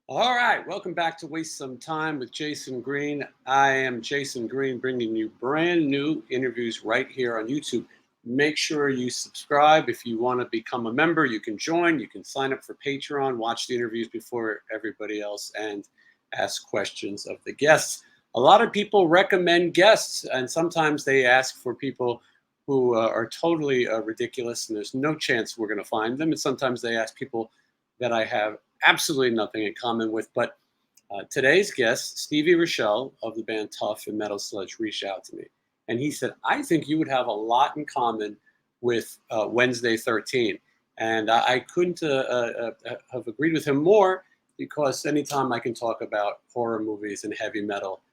All right, welcome back to Waste Some Time with Jason Green. I am Jason Green, bringing you brand new interviews right here on YouTube. Make sure you subscribe. If you want to become a member, you can join. You can sign up for Patreon, watch the interviews before everybody else, and ask questions of the guests. A lot of people recommend guests, and sometimes they ask for people who are totally ridiculous, and there's no chance we're going to find them. And sometimes they ask people that I have absolutely nothing in common with. But today's guest, Stevie Rochelle of the band Tough and Metal Sludge, reached out to me. And he said, I think you would have a lot in common with Wednesday 13. And I couldn't have agreed with him more, because anytime I can talk about horror movies and heavy metal,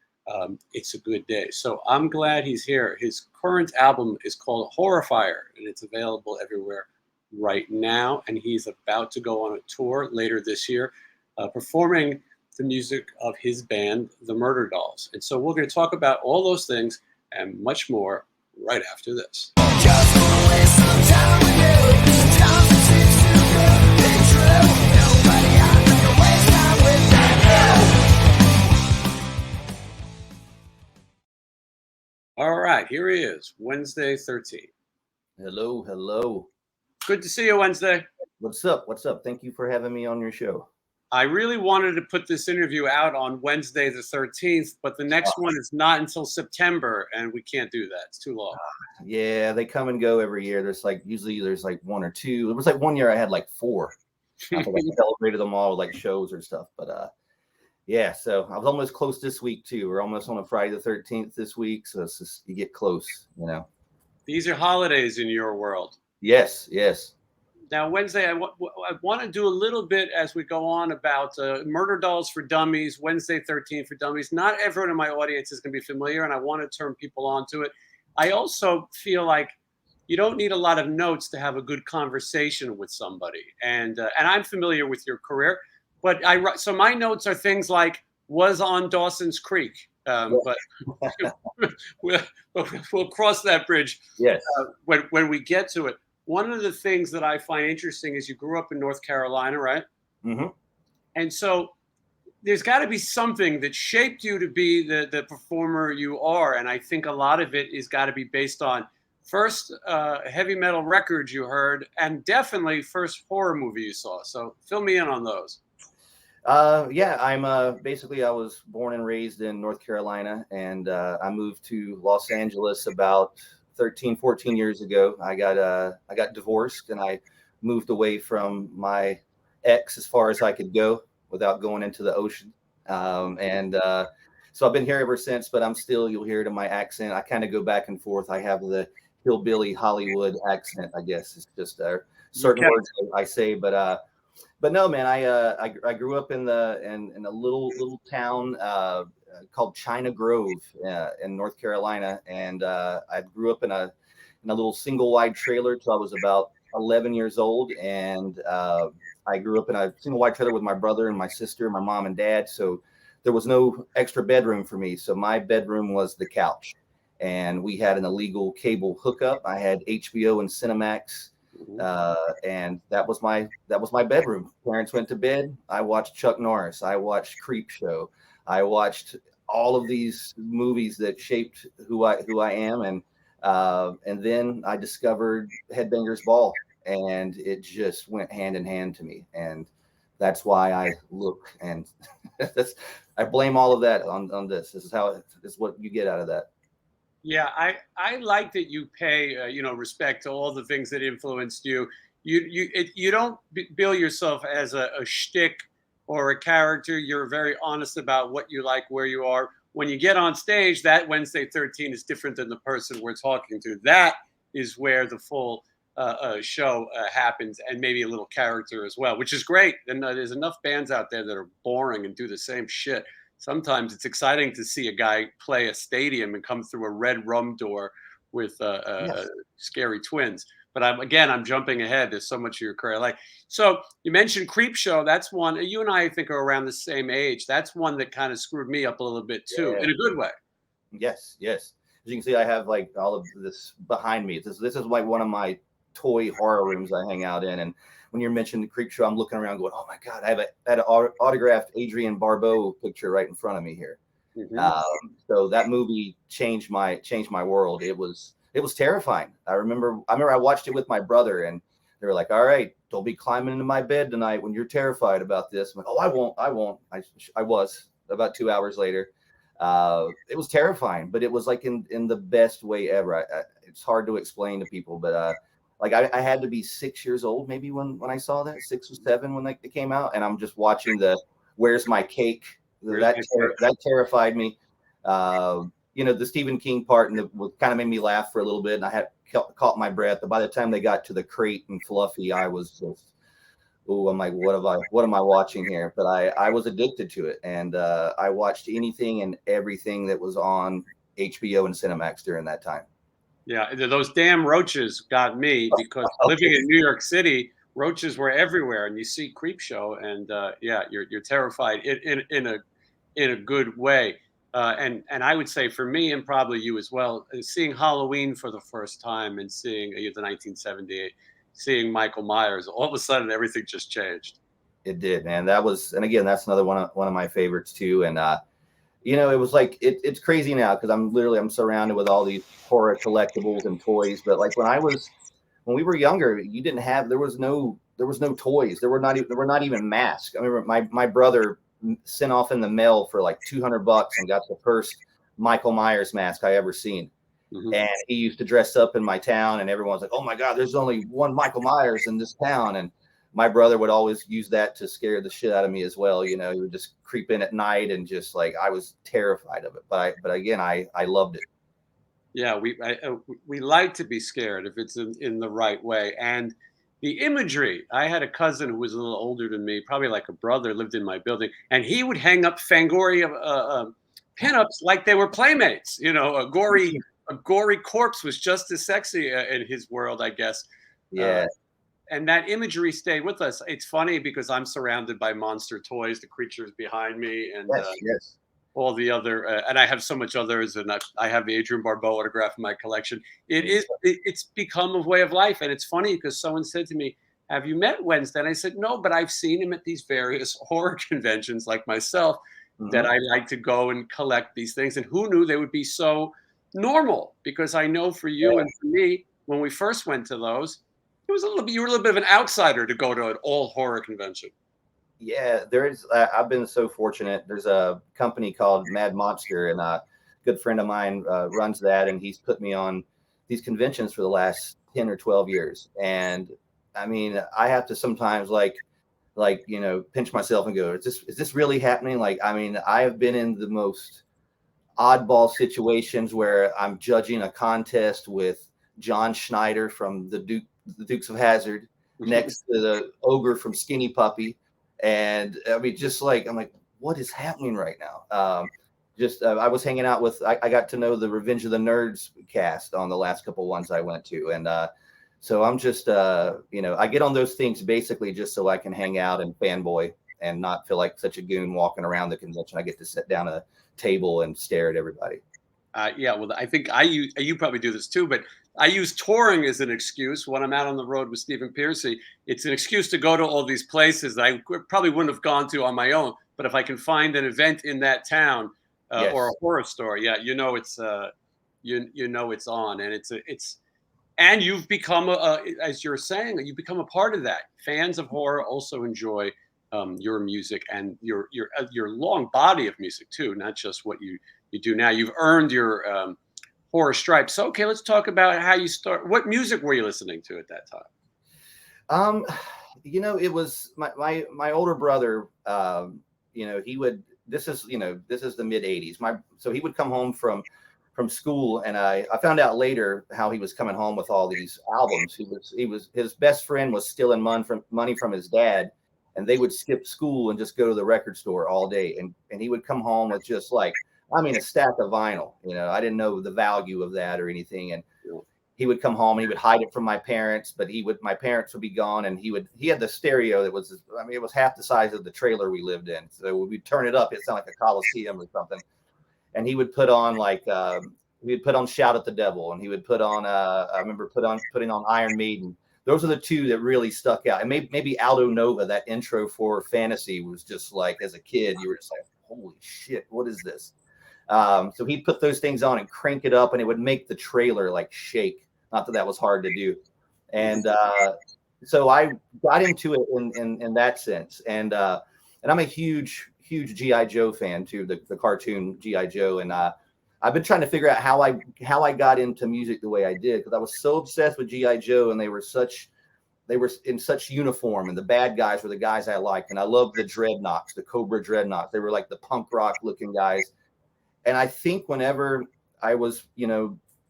it's a good day. So I'm glad he's here. His current album is called Horrifier, and it's available everywhere right now, and he's about to go on a tour later this year, performing the music of his band, the Murderdolls. And so we're going to talk about all those things and much more right after this. Just wanna waste some time with you. Sometimes it seems too good to be true. Nobody out there can waste time with you. All right, here he is, Wednesday 13. Hello, hello. Good to see you, Wednesday. What's up? What's up? Thank you for having me on your show. I really wanted to put this interview out on Wednesday the 13th, but the next one is not until September, and we can't do that. It's too long. Yeah, they come and go every year. Usually there's like one or two. It was like one year I had like four. I think I celebrated them all with like shows or stuff. But yeah, so I was almost close this week too. We're almost on a Friday the 13th this week, so it's just, you get close, you know. These are holidays in your world. Yes, yes. Now, Wednesday, I want to do a little bit as we go on about Murderdolls for Dummies, Wednesday 13 for Dummies. Not everyone in my audience is going to be familiar, and I want to turn people on to it. I also feel like you don't need a lot of notes to have a good conversation with somebody. And I'm familiar with your career, but so my notes are things like was on Dawson's Creek. But we'll cross that bridge. Yes. When we get to it. One of the things that I find interesting is you grew up in North Carolina, right? Mm-hmm. And so there's got to be something that shaped you to be the performer you are. And I think a lot of it is got to be based on first heavy metal records you heard, and definitely first horror movie you saw. So fill me in on those. Yeah, I'm basically I was born and raised in North Carolina, and I moved to Los Angeles about 13, 14 years ago. I got divorced, and I moved away from my ex as far as I could go without going into the ocean. So I've been here ever since, but I'm still, you'll hear it in my accent. I kind of go back and forth. I have the hillbilly Hollywood accent, I guess. It's just certain words I say, but no, man, I grew up in a little town called China Grove in North Carolina, and I grew up in a little single wide trailer till I was about 11 years old, and I grew up in a single wide trailer with my brother and my sister, my mom and dad. So there was no extra bedroom for me. So my bedroom was the couch, and we had an illegal cable hookup. I had HBO and Cinemax. And that was my bedroom. Parents went to bed. I watched Chuck Norris. I watched Creep Show. I watched all of these movies that shaped who I am. And then I discovered Headbangers Ball, and it just went hand in hand to me. And that's why I look, and I blame all of that on this. This is what you get out of that. Yeah, I like that you pay respect to all the things that influenced you. You don't bill yourself as a shtick or a character. You're very honest about what you like, where you are. When you get on stage, that Wednesday 13 is different than the person we're talking to. That is where the full show happens, and maybe a little character as well, which is great. And there's enough bands out there that are boring and do the same shit. Sometimes it's exciting to see a guy play a stadium and come through a red rum door with scary twins. But I'm jumping ahead. There's so much of your career. So you mentioned Creep Show. That's one. You and I think are around the same age. That's one that kind of screwed me up a little bit too, in a good way. Yes, yes. As you can see, I have like all of this behind me. This is like one of my toy horror rooms I hang out in. And when you're mentioning the Creep Show, I'm looking around going, oh my God, I had an autographed Adrienne Barbeau picture right in front of me here. So that movie changed my world. It was terrifying. I remember I watched it with my brother, and they were like, all right, don't be climbing into my bed tonight when you're terrified about this. I'm like, oh, I won't. I was about 2 hours later. It was terrifying, but it was like in the best way ever. It's hard to explain to people, but like I had to be 6 years old maybe when I saw that, 6 or 7 when they came out, and I'm just watching the Where's My Cake? That terrified me. The Stephen King part and kind of made me laugh for a little bit, and I had caught my breath. But by the time they got to the crate and Fluffy, I was just, I'm like, what am I watching here? But I was addicted to it, and I watched anything and everything that was on HBO and Cinemax during that time. Yeah, those damn roaches got me because living in New York City, roaches were everywhere, and you see Creep Show, and you're terrified in a good way. And I would say for me, and probably you as well, seeing Halloween for the first time and seeing the 1978, seeing Michael Myers, all of a sudden everything just changed. It did, man. And again, that's another one of my favorites too. And it was like it's crazy now because I'm surrounded with all these horror collectibles and toys. But like when we were younger, there was no toys. There were not even masks. I remember my brother sent off in the mail for like $200 and got the first Michael Myers mask I ever seen. And he used to dress up in my town, and everyone's like, oh my God, there's only one Michael Myers in this town. And my brother would always use that to scare the shit out of me as well. He would just creep in at night, and just like, I was terrified of it. But again, I loved it. Yeah, we like to be scared if it's in the right way. And the imagery, I had a cousin who was a little older than me, probably like a brother, lived in my building, and he would hang up Fangoria pinups like they were playmates. A gory corpse was just as sexy in his world, I guess. Yeah. And that imagery stayed with us. It's funny because I'm surrounded by monster toys, the creatures behind me, and yes. all the other, and I have so much others, and I have the Adrienne Barbeau autograph in my collection. It's become a way of life, and it's funny because someone said to me, "Have you met Wednesday?" And I said, "No, but I've seen him at these various horror conventions, like myself, that I like to go and collect these things." And who knew they would be so normal? Because I know for you and for me, when we first went to those, you were a little bit of an outsider to go to an all horror convention. Yeah, I've been so fortunate. There's a company called Mad Monster, and a good friend of mine runs that, and he's put me on these conventions for the last 10 or 12 years. And I mean, I have to sometimes pinch myself and go, is this really happening? Like, I mean, I have been in the most oddball situations where I'm judging a contest with John Schneider from the Dukes of Hazzard next to the ogre from Skinny Puppy. And I mean, I'm like, what is happening right now? I was hanging out with, I got to know the Revenge of the Nerds cast on the last couple ones I went to. And so I'm just, I get on those things basically just so I can hang out and fanboy and not feel like such a goon walking around the convention. I get to sit down at a table and stare at everybody. Well, I think you probably do this too, but I use touring as an excuse when I'm out on the road with Stephen Piercy. It's an excuse to go to all these places that I probably wouldn't have gone to on my own. But if I can find an event in that town or a horror store, it's it's on, and and you've become as you're saying, you've become a part of that. Fans of horror also enjoy your music and your long body of music too, not just what you do now. You've earned your horror stripes. So, okay, let's talk about how you start. What music were you listening to at that time? It was my older brother. He would. This is the mid '80s. So he would come home from school, and I found out later how he was coming home with all these albums. His best friend was stealing money from his dad, and they would skip school and just go to the record store all day. And he would come home with just a stack of vinyl. I didn't know the value of that or anything. And he would come home and he would hide it from my parents, but my parents would be gone, and he had the stereo that was, it was half the size of the trailer we lived in. So we'd turn it up. It sounded like a Coliseum or something. And he would put on Shout at the Devil. And he would put on, I remember putting on Iron Maiden. those are the two that really stuck out. And maybe Aldo Nova, that intro for Fantasy was just like, as a kid, you were just like, holy shit, what is this? So he'd put those things on and crank it up, and it would make the trailer like shake. Not that that was hard to do. And so I got into it in that sense. And I'm a huge G.I. Joe fan too, the cartoon G.I. Joe. And I've been trying to figure out how I got into music the way I did, because I was so obsessed with G.I. Joe, and they were in such uniform, and the bad guys were the guys I liked. And I loved the Dreadnoughts, the Cobra Dreadnoughts. They were like the punk rock looking guys. And I think whenever I was,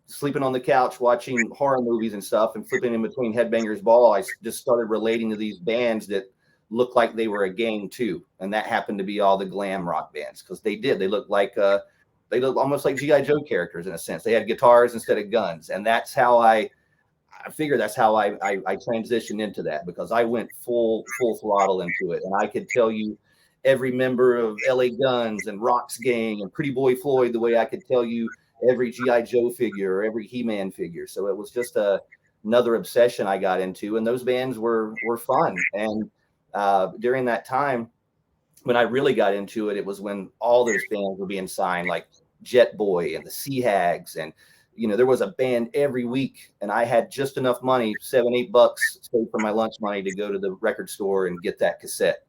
sleeping on the couch watching horror movies and stuff and flipping in between Headbangers Ball, I just started relating to these bands that looked like they were a gang too. And that happened to be all the glam rock bands, because they looked like they looked almost like G.I. Joe characters in a sense. They had guitars instead of guns. And that's how I figure that's how I transitioned into that, because I went full throttle into it. And I could tell you every member of LA Guns and Rock's Gang and Pretty Boy Floyd the way I could tell you every G.I. Joe figure or every He-Man figure. So it was just another obsession I got into. And those bands were fun. And during that time, when I really got into it, it was when all those bands were being signed, like Jet Boy and the Sea Hags. And, there was a band every week, and I had just enough money, $7-8 saved from my lunch money, to go to the record store and get that cassette.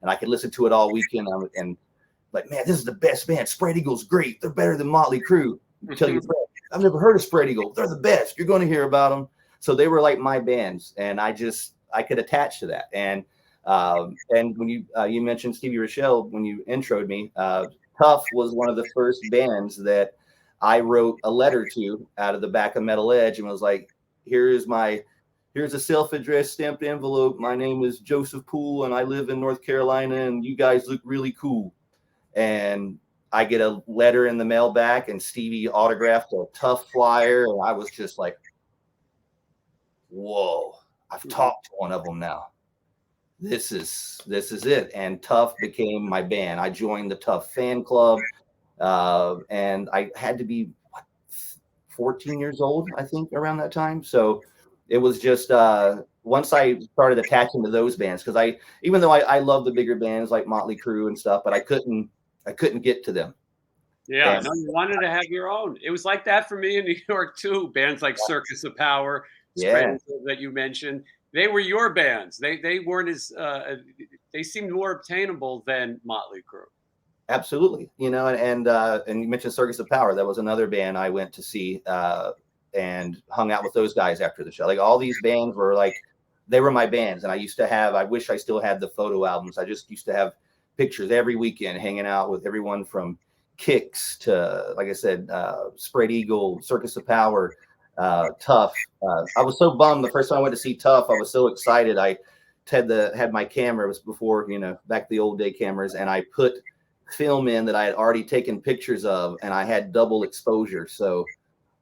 And I could listen to it all weekend. And like, man, this is the best band. Spread Eagle's great. They're better than Motley Crue. Tell your friend, I've never heard of Spread Eagle. They're the best. You're going to hear about them. So they were like my bands, and I could attach to that. And when you mentioned Stevie Rochelle when you introed me, Tough was one of the first bands that I wrote a letter to out of the back of Metal Edge, and was like, here's a self-addressed stamped envelope. My name is Joseph Poole, and I live in North Carolina, and you guys look really cool. And I get a letter in the mail back, and Stevie autographed a Tough flyer, and I was just like, whoa, I've talked to one of them now. This is it. And Tough became my band. I joined the Tough fan club, and I had to be 14 years old, I think, around that time. So it was just once I started attaching to those bands, because even though I love the bigger bands like Motley Crue and stuff, but I couldn't get to them. Yeah, no, you wanted to have your own. It was like that for me in New York too. Bands like Circus of Power, Yeah, that you mentioned, they were your bands. They weren't as they seemed more obtainable than Motley Crue. absolutely. And you mentioned Circus of Power. That was another band I went to see and hung out with those guys after the show. Like, all these bands were like, they were my bands. And I wish I still had the photo albums. I just used to have pictures every weekend hanging out with everyone from Kicks to, like I said, Spread Eagle, Circus of Power, Tough. I was so bummed the first time I went to see Tough. I was so excited. I had my camera. It was before, back the old day cameras, and I put film in that I had already taken pictures of, and I had double exposure. So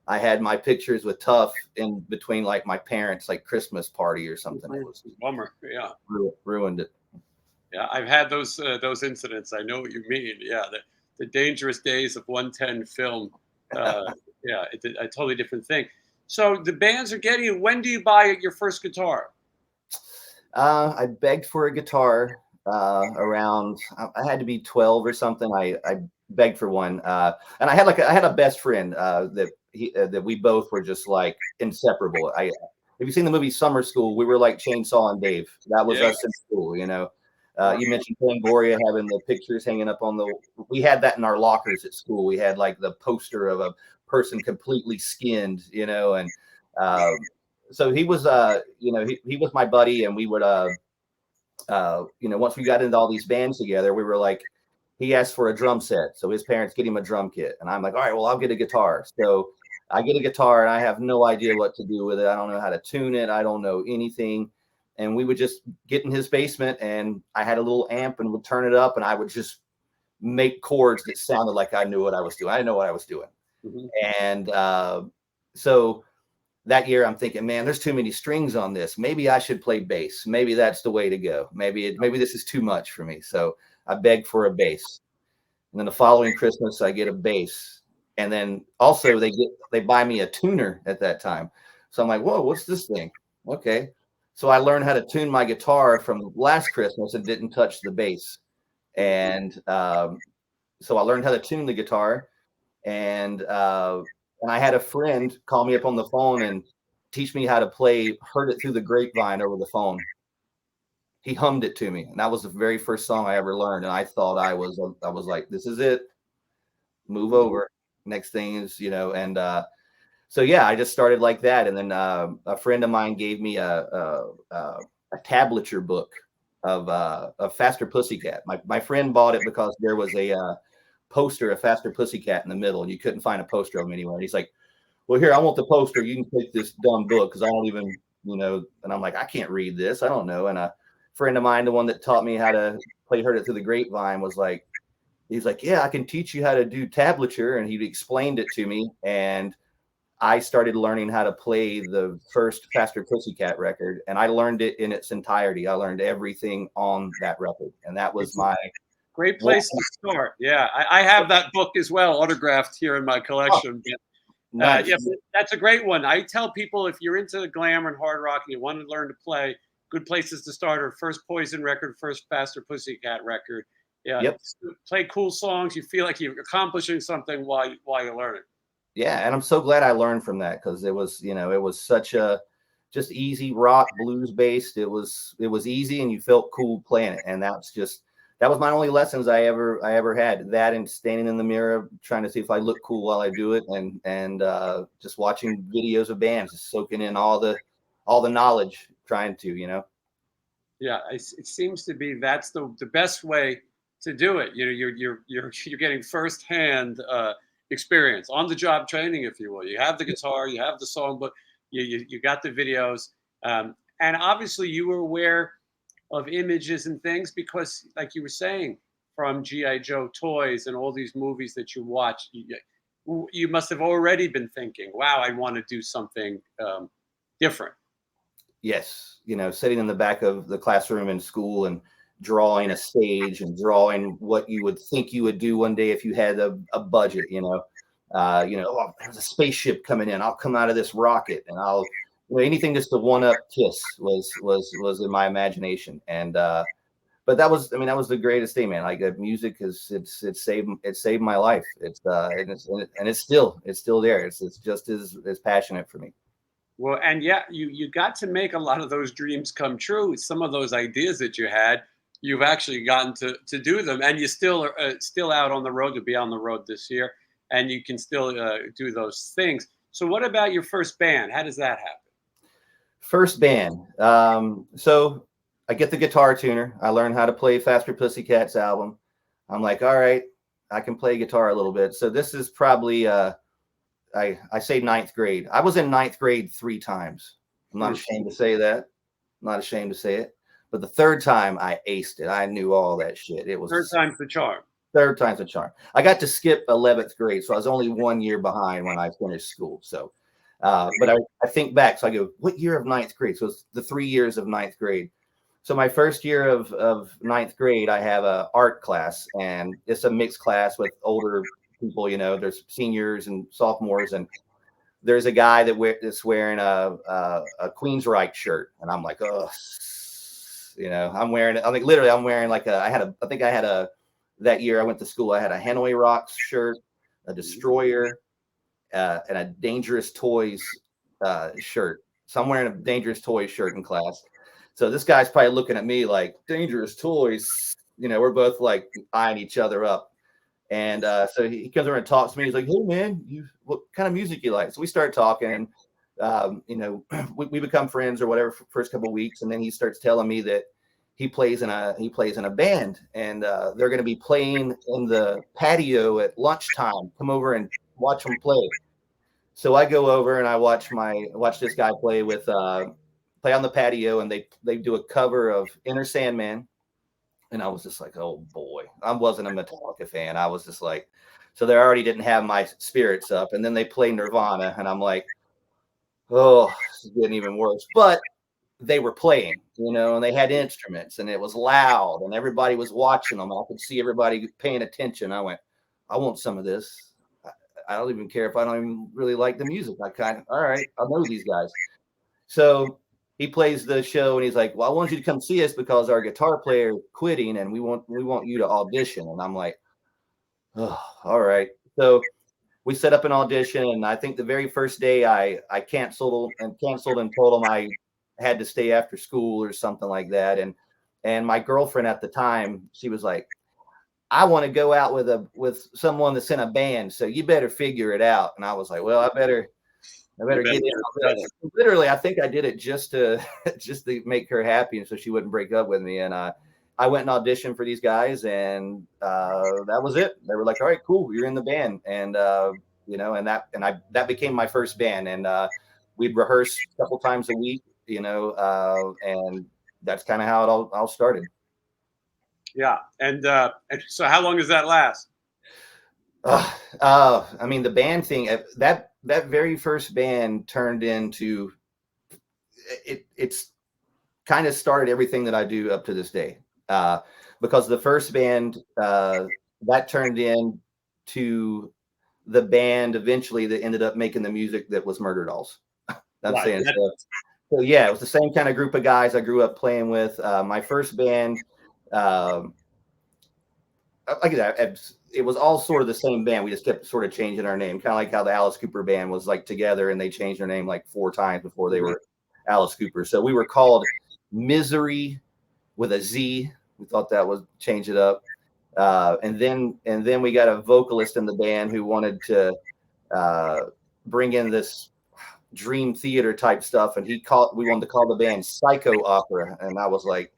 I had my pictures with Tough in between, like, my parents' like Christmas party or something. It was Bummer. Yeah. Ruined it. Yeah, I've had those incidents. I know what you mean. Yeah, the dangerous days of 110 film. Yeah, it's a totally different thing. So the bands are getting you. When do you buy your first guitar? I begged for a guitar around. I had to be 12 or something. I begged for one, and I had a best friend that we both were just like inseparable. Have you seen the movie Summer School? We were like Chainsaw and Dave. That was us in school. You mentioned Fangoria having the pictures hanging up on we had that in our lockers at school. We had like the poster of a person completely skinned, and so he was, he was my buddy, and we would, once we got into all these bands together, we were like, he asked for a drum set, so his parents get him a drum kit, and I'm like, all right, well, I'll get a guitar. So I get a guitar, and I have no idea what to do with it. I don't know how to tune it. I don't know anything. And we would just get in his basement, and I had a little amp, and would turn it up, and I would just make chords that sounded like I knew what I was doing. I didn't know what I was doing. Mm-hmm. And so that year I'm thinking, man, there's too many strings on this. Maybe I should play bass. Maybe that's the way to go. Maybe this is too much for me. So I begged for a bass. And then the following Christmas, I get a bass. And then also they buy me a tuner at that time. So I'm like, whoa, what's this thing? Okay. So I learned how to tune my guitar from last Christmas and didn't touch the bass. And so I learned how to tune the guitar, and I had a friend call me up on the phone and teach me how to play "Heard It Through the Grapevine" over the phone. He hummed it to me, and that was the very first song I ever learned. And I thought I was like, this is it. Move over. Next thing is, and so yeah, I just started like that. And then a friend of mine gave me a tablature book of Faster Pussycat. My friend bought it because there was a poster of Faster Pussycat in the middle, and you couldn't find a poster of them anywhere. And he's like, well, here, I want the poster. You can take this dumb book because I don't even, and I'm like, I can't read this. I don't know. And a friend of mine, the one that taught me how to play Heard It Through the Grapevine, was like, he's like, yeah, I can teach you how to do tablature. And he explained it to me. And I started learning how to play the first Faster Pussycat record. And I learned it in its entirety. I learned everything on that record. And that was my great place to start. Yeah, I have that book as well, autographed here in my collection. Nice. Yeah, that's a great one. I tell people, if you're into glamour and hard rock and you want to learn to play, good places to start are first Poison record, first Faster Pussycat record. Yeah, Yep. play cool songs. You feel like you're accomplishing something while you're learning. Yeah, and I'm so glad I learned from that, because it was such a just easy rock blues based. It was easy, and you felt cool playing it, and that was my only lessons I ever had. That and standing in the mirror trying to see if I look cool while I do it, and just watching videos of bands, just soaking in all the knowledge, trying to. Yeah, it seems to be that's the best way to do it. You're getting firsthand experience, on the job training, if you will. You have the guitar, you have the songbook, you got the videos, and obviously you were aware of images and things because, like you were saying, from GI Joe toys and all these movies that you watch, you must have already been thinking, "Wow, I want to do something different." Yes, sitting in the back of the classroom in school and drawing a stage and drawing what you would think you would do one day if you had a budget. Oh, there's a spaceship coming in. I'll come out of this rocket, and I'll anything just to one up Kiss was in my imagination. And but that was the greatest thing, man. Like music it saved my life. And it's still there. It's just as passionate for me. Well, and yeah, you got to make a lot of those dreams come true. Some of those ideas that you had, you've actually gotten to do them, and you still are still out on the road, to be on the road this year, and you can still do those things. So, what about your first band? How does that happen? First band. So I get the guitar tuner. I learn how to play Faster Pussycat's album. I'm like, all right, I can play guitar a little bit. So this is probably I say ninth grade. I was in ninth grade 3 times. I'm not ashamed to say that. I'm not ashamed to say it. But the third time I aced it. I knew all that shit. It was Third time's the charm. Third time's the charm. I got to skip 11th grade, so I was only 1 year behind when I finished school. So, but I think back. So I go, what year of ninth grade? So it's the 3 years of ninth grade. So my first year of ninth grade, I have a art class, and it's a mixed class with older people. There's seniors and sophomores, and there's a guy that's wearing a Queensryche shirt, and I'm like, oh, I'm wearing it. I'm wearing like I think I had that year I went to school, I had a Hanoi Rocks shirt, a Destroyer, and a Dangerous Toys shirt. So I'm wearing a Dangerous Toys shirt in class. So this guy's probably looking at me like, Dangerous Toys. We're both like eyeing each other up. And so he comes over and talks to me. He's like, hey, man, what kind of music you like? So we start talking. We become friends or whatever for the first couple of weeks. And then he starts telling me that he plays in a band, and they're going to be playing in the patio at lunchtime. Come over and watch them play. So I go over and I watch this guy play on the patio, and they do a cover of Enter Sandman. And I was just like, oh boy, I wasn't a Metallica fan. I was just like, so they already didn't have my spirits up. And then they play Nirvana, and I'm like, oh, this is getting even worse. But they were playing, and they had instruments, and it was loud, and everybody was watching them. I could see everybody paying attention. I went, I want some of this. I don't even care if I don't even really like the music. All right, I know these guys. So he plays the show and he's like, well, I want you to come see us because our guitar player is quitting and we want you to audition. And I'm like, oh, all right. So we set up an audition, and I think the very first day I canceled and told them I had to stay after school or something like that. And my girlfriend at the time, she was like, I want to go out with someone that's in a band, so you better figure it out. And I was like, well, I better get in. Literally, I think I did it just to make her happy, and so she wouldn't break up with me. And I went and auditioned for these guys, and that was it. They were like, all right, cool, you're in the band. And and that became my first band. And we'd rehearse a couple times a week, and that's kind of how it all started. Yeah. And so how long does that last? I mean, the band thing, that very first band turned into it's kind of started everything that I do up to this day. Because the first band that turned into the band eventually that ended up making the music that was Murderdolls. I'm saying so yeah, it was the same kind of group of guys I grew up playing with. My first band, like that, it was all sort of the same band. We just kept sort of changing our name, kind of like how the Alice Cooper band was like together and they changed their name like 4 times before they were Alice Cooper. So we were called Misery with a Z. We thought that would change it up. And then we got a vocalist in the band who wanted to bring in this dream theater type stuff, and we wanted to call the band Psycho Opera, and I was like,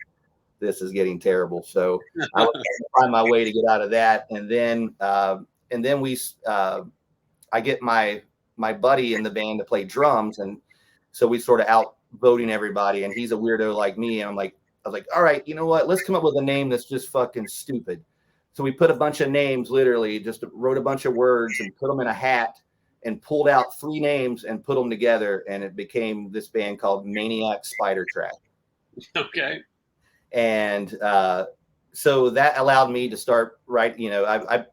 this is getting terrible. So I was trying to find my way to get out of that, and then I get my buddy in the band to play drums, and so we sort of outvoting everybody, and he's a weirdo like me, and I was like, all right, you know what? Let's come up with a name that's just fucking stupid. So we put a bunch of names, literally just wrote a bunch of words and put them in a hat and pulled out 3 names and put them together. And it became this band called Maniac Spider Track. Okay. And so that allowed me to start writing. I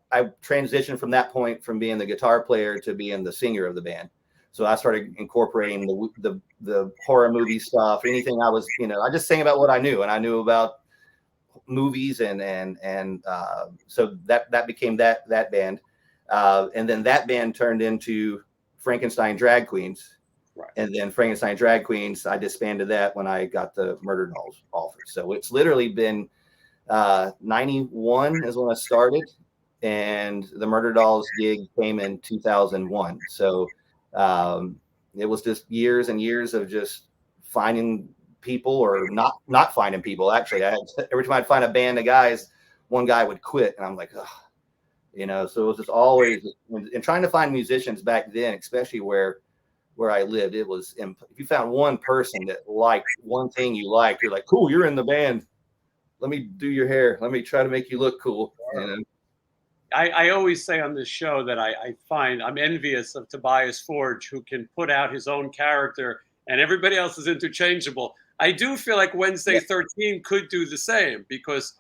transitioned from that point from being the guitar player to being the singer of the band. So I started incorporating the horror movie stuff, anything I was, I just sang about what I knew, and I knew about movies, and so that became that band, and then that band turned into Frankenstein Drag Queens, right. And then Frankenstein Drag Queens, I disbanded that when I got the Murderdolls offer. So it's literally been 91 is when I started, and the Murderdolls gig came in 2001. So it was just years and years of just finding people or not finding people. Actually, every time I'd find a band of guys, one guy would quit, and I'm like, ugh. So it was just always, and trying to find musicians back then, especially where I lived, it was, if you found one person that liked one thing you liked, you're like, cool, you're in the band. Let me do your hair. Let me try to make you look cool. I always say on this show that I find I'm envious of Tobias Forge, who can put out his own character and everybody else is interchangeable. I do feel like Wednesday 13 could do the same, because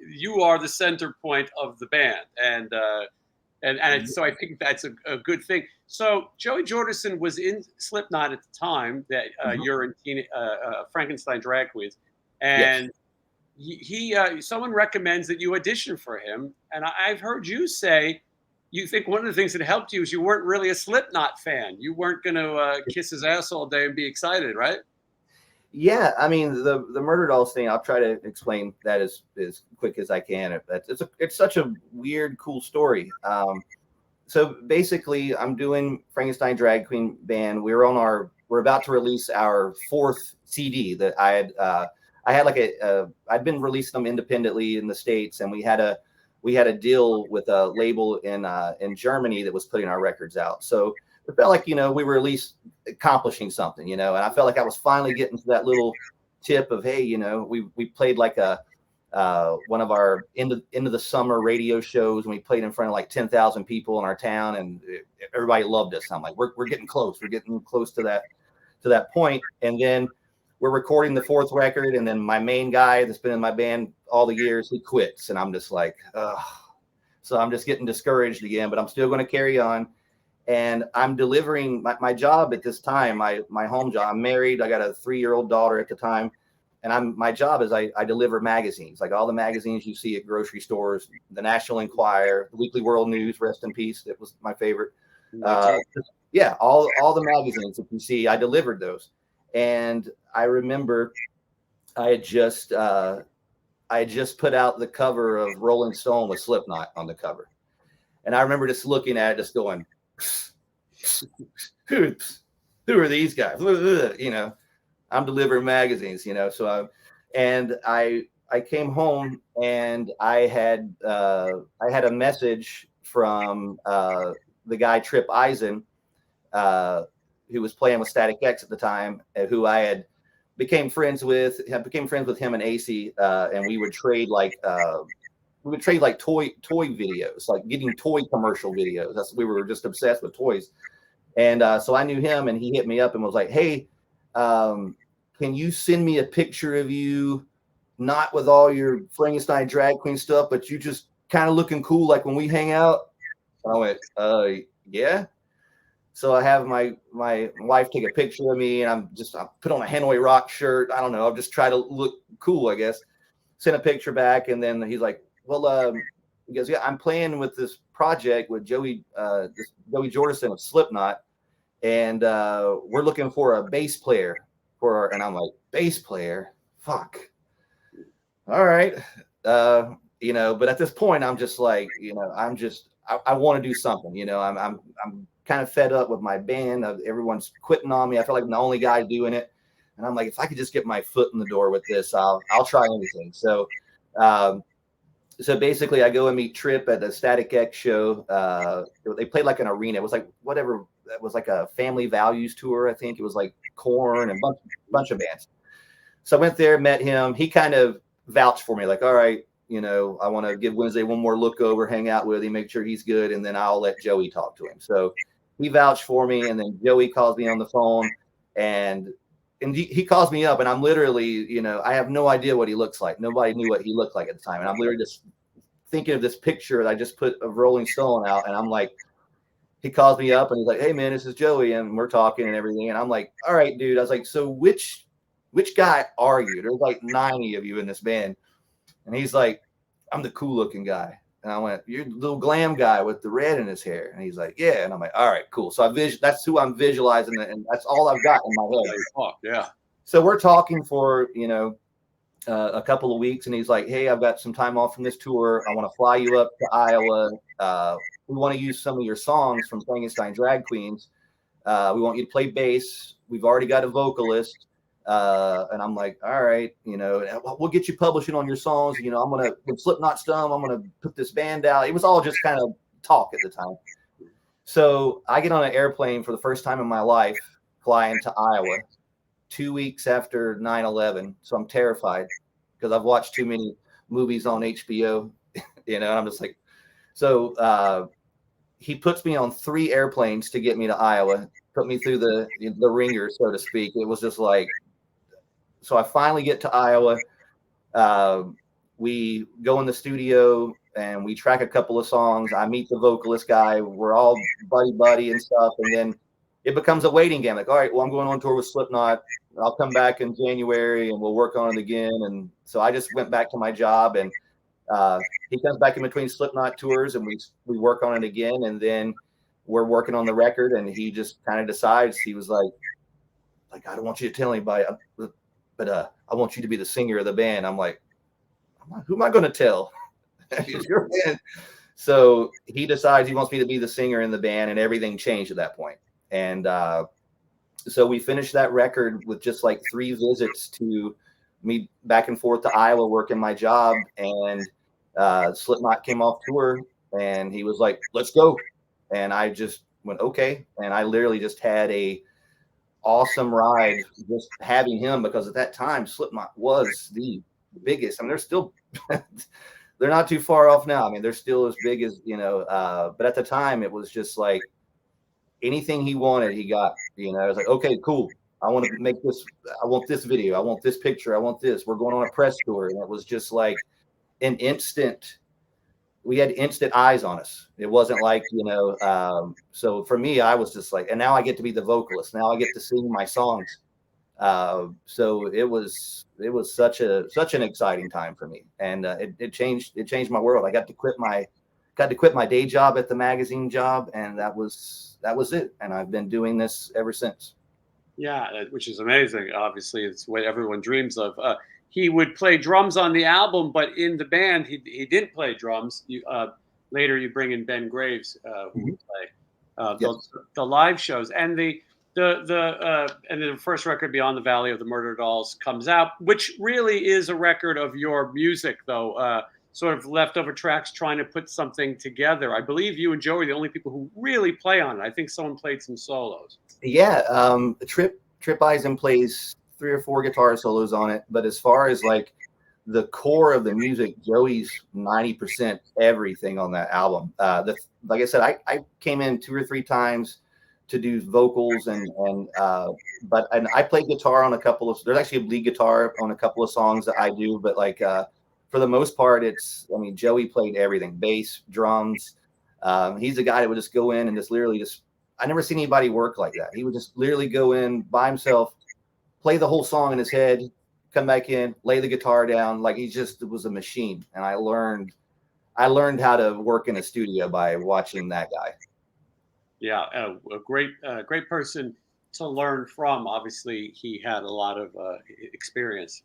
you are the center point of the band. And so I think that's a good thing. So Joey Jordison was in Slipknot at the time that you're in Frankenstein Drag Queens. And he someone recommends that you audition for him, and I've heard you say you think one of the things that helped you is you weren't really a Slipknot fan. You weren't going to kiss his ass all day and be excited, right? Yeah, I mean, the Murderdolls thing, I'll try to explain that as quick as I can. It's such a weird, cool story. So basically, I'm doing Frankenstein Drag Queen band. We're about to release our 4th CD that I had like I'd been releasing them independently in the States, and we had a deal with a label in Germany that was putting our records out. So it felt like, we were at least accomplishing something, and I felt like I was finally getting to that little tip of, hey, we played like one of our end of the summer radio shows, and we played in front of like 10,000 people in our town, and everybody loved us. I'm like, we're getting close. We're getting close to that point. And then we're recording the 4th record, and then my main guy that's been in my band all the years, he quits, and I'm just like, ugh. So I'm just getting discouraged again, but I'm still going to carry on. And I'm delivering my job at this time, my home job. I'm married. I got a 3-year-old daughter at the time. And my job is I deliver magazines, like all the magazines you see at grocery stores, the National Enquirer, the Weekly World News, rest in peace. That was my favorite. Yeah, all the magazines that you see, I delivered those. And I remember I had just put out the cover of Rolling Stone with Slipknot on the cover. And I remember just looking at it, just going, who are these guys? You know, I'm delivering magazines, you know. So I came home and I had a message from the guy Trip Eisen, who was playing with Static X at the time, who I had became friends with him and AC, and we would trade like toy videos, like getting toy commercial videos. We were just obsessed with toys. And so I knew him, and he hit me up and was like, hey, can you send me a picture of you, not with all your Frankenstein drag queen stuff, but you just kind of looking cool, like when we hang out? And I went, yeah. So I have my wife take a picture of me, and I put on a Hanoi Rock shirt. I don't know. I'll just try to look cool, I guess. Sent a picture back, and then he's like, well, he goes, yeah, I'm playing with this project with Joey Jordison of Slipknot, and we're looking for a bass player and I'm like, bass player? Fuck. All right. You know, but at this point, I'm just like, you know, I want to do something. You know, I'm kind of fed up with my band. Everyone's quitting on me. I feel like I'm the only guy doing it. And I'm like, if I could just get my foot in the door with this, I'll try anything. So, so basically I go and meet Trip at the Static X show. They played like an arena. It was like whatever. It was like a family values tour. I think it was like Korn and bunch of bands. So I went there, met him. He kind of vouched for me, like, all right, you know, I want to give Wednesday one more look over, hang out with him, make sure he's good, and then I'll let Joey talk to him. So he vouched for me, and then Joey calls me on the phone, and he calls me up, and I'm literally, you know, I have no idea what he looks like. Nobody knew what he looked like at the time, and I'm literally just thinking of this picture that I just put of Rolling Stone out, and I'm like, he calls me up, and he's like, hey, man, this is Joey, and we're talking and everything, and I'm like, all right, dude. I was like, so which guy are you? There's like 90 of you in this band. And he's like, I'm the cool looking guy. And I went, you're the little glam guy with the red in his hair. And he's like, yeah. And I'm like, all right, cool. So that's who I'm visualizing, and that's all I've got in my head. Yeah. So we're talking for, you know, a couple of weeks, and he's like, hey, I've got some time off from this tour. I want to fly you up to Iowa. We want to use some of your songs from Frankenstein Drag Queens. We want you to play bass. We've already got a vocalist. And I'm like, all right, you know, we'll get you publishing on your songs. You know, when Slipknot's done, I'm going to put this band out. It was all just kind of talk at the time. So I get on an airplane for the first time in my life, flying to Iowa 2 weeks after 9/11. So I'm terrified because I've watched too many movies on HBO, you know, and I'm just like, so he puts me on 3 airplanes to get me to Iowa, put me through the ringer, so to speak. It was just like, so I finally get to Iowa. We go in the studio and we track a couple of songs. I meet the vocalist guy. We're all buddy and stuff. And then it becomes a waiting game. Like, all right, well, I'm going on tour with Slipknot. I'll come back in January and we'll work on it again. And so I just went back to my job, and he comes back in between Slipknot tours, and we work on it again. And then we're working on the record, and he just kind of decides, he was like, I don't want you to tell anybody, but I want you to be the singer of the band. I'm like, who am I going to tell? It's your band. So he decides he wants me to be the singer in the band, and everything changed at that point. And so we finished that record with just like 3 visits to me back and forth to Iowa working my job. And Slipknot came off tour, and he was like, let's go. And I just went, okay. And I literally just had a awesome ride just having him, because at that time Slipknot was the biggest. I mean, they're still they're not too far off now. I mean, they're still as big as, you know, but at the time it was just like anything he wanted, he got. You know, I was like, okay, cool. I want to make this. I want this video. I want this picture. I want this. We're going on a press tour. And it was just like an instant, we had instant eyes on us. It wasn't like, so for me, I was just like, and now I get to be the vocalist. Now I get to sing my songs. So it was such an exciting time for me, and it changed my world. I got to quit my day job at the magazine job, and that was it. And I've been doing this ever since. Yeah, which is amazing. Obviously, it's what everyone dreams of. He would play drums on the album, but in the band, he didn't play drums. Later, you bring in Ben Graves, who would play the live shows, and the first record, Beyond the Valley of the Murderdolls, comes out, which really is a record of your music, though. Sort of leftover tracks trying to put something together. I believe you and Joe are the only people who really play on it. I think someone played some solos. Yeah, Trip Eisen plays 3 or 4 guitar solos on it, but as far as like the core of the music, Joey's 90% everything on that album. Like I said, I came in 2 or 3 times to do vocals and I played guitar on a couple of. There's actually a lead guitar on a couple of songs that I do, but like for the most part, Joey played everything: bass, drums. He's the guy that would just go in and just literally just. I never seen anybody work like that. He would just literally go in by himself, play the whole song in his head, come back in, lay the guitar down. Like it was a machine. And I learned how to work in a studio by watching that guy. Yeah, a great person to learn from. Obviously, he had a lot of experience.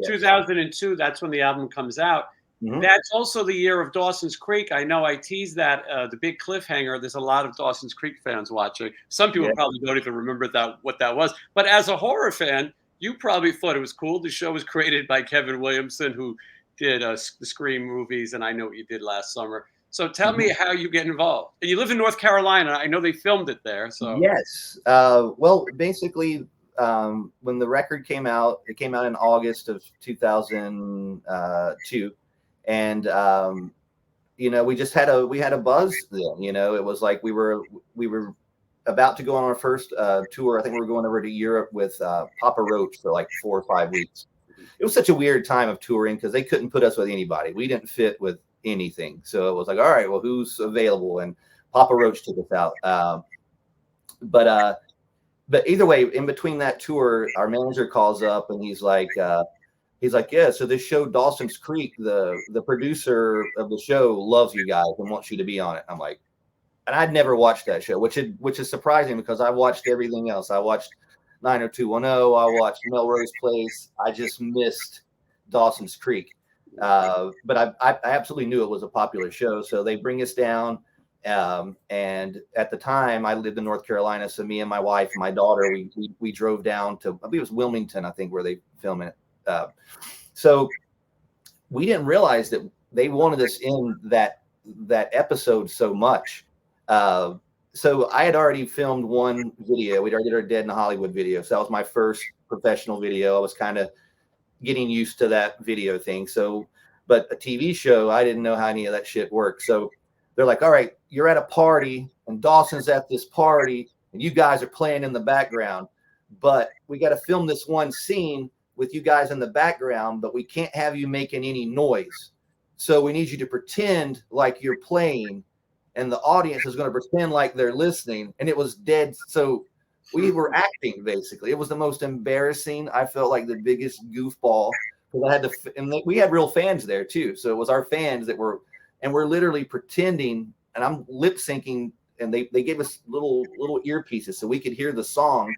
2002, that's when the album comes out. Mm-hmm. That's also the year of Dawson's Creek. I know I teased that, the big cliffhanger. There's a lot of Dawson's Creek fans watching. Some people probably don't even remember what that was. But as a horror fan, you probably thought it was cool. The show was created by Kevin Williamson, who did the Scream movies, and I know what you did last summer. So tell me how you get involved. And you live in North Carolina. I know they filmed it there. So yes. Well, basically, when the record came out, it came out in August of 2002. And we just had a buzz then. It was like we were about to go on our first tour. I think we were going over to Europe with Papa Roach for like 4 or 5 weeks. It was such a weird time of touring because they couldn't put us with anybody. We didn't fit with anything, so it was like, all right, well, who's available? And Papa Roach took us out. But either way, in between that tour, our manager calls up and he's like, yeah, so this show, Dawson's Creek, the producer of the show loves you guys and wants you to be on it. I'm like, and I'd never watched that show, which is surprising because I watched everything else. I watched 90210. I watched Melrose Place. I just missed Dawson's Creek. But I absolutely knew it was a popular show. So they bring us down. And at the time I lived in North Carolina. So me and my wife and my daughter, we drove down to, I believe it was Wilmington, I think, where they filmed it. So we didn't realize that they wanted us in that episode so much. So I had already filmed one video. We'd already did our Dead in Hollywood video. So that was my first professional video. I was kind of getting used to that video thing. So, but a TV show, I didn't know how any of that shit worked. So they're like, all right, you're at a party and Dawson's at this party and you guys are playing in the background, but we got to film this one scene with you guys in the background, but we can't have you making any noise. So we need you to pretend like you're playing and the audience is going to pretend like they're listening. And it was dead. So we were acting, basically. It was the most embarrassing. I felt like the biggest goofball because I had to, and we had real fans there too. So it was our fans that were, and we're literally pretending, and I'm lip syncing, and they gave us little earpieces so we could hear the song,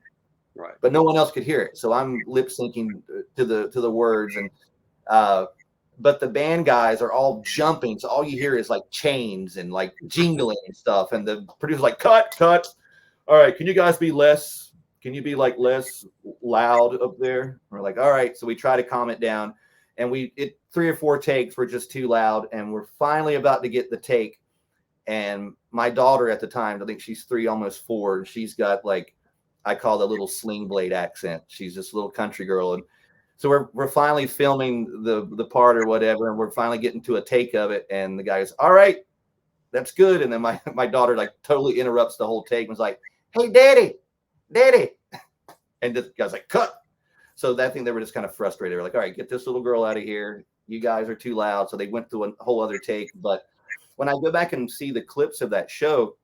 right? But no one else could hear it. So I'm lip syncing to the words, and but the band guys are all jumping, so all you hear is like chains and like jingling and stuff. And the producer's like, cut. All right, can you guys be less? Can you be like less loud up there? And we're like, all right. So we try to calm it down, and 3 or 4 takes were just too loud, and we're finally about to get the take. And my daughter at the time, I think she's 3, almost 4, and she's got like, I call it a little sling blade accent. She's this little country girl, and so we're finally filming the part or whatever, and we're finally getting to a take of it, and the guy goes, all right, that's good. And then my daughter like totally interrupts the whole take and was like, hey, daddy. And this guy's like, cut. So I think they were just kind of frustrated. They were like, all right, get this little girl out of here. You guys are too loud. So they went through a whole other take. But when I go back and see the clips of that show,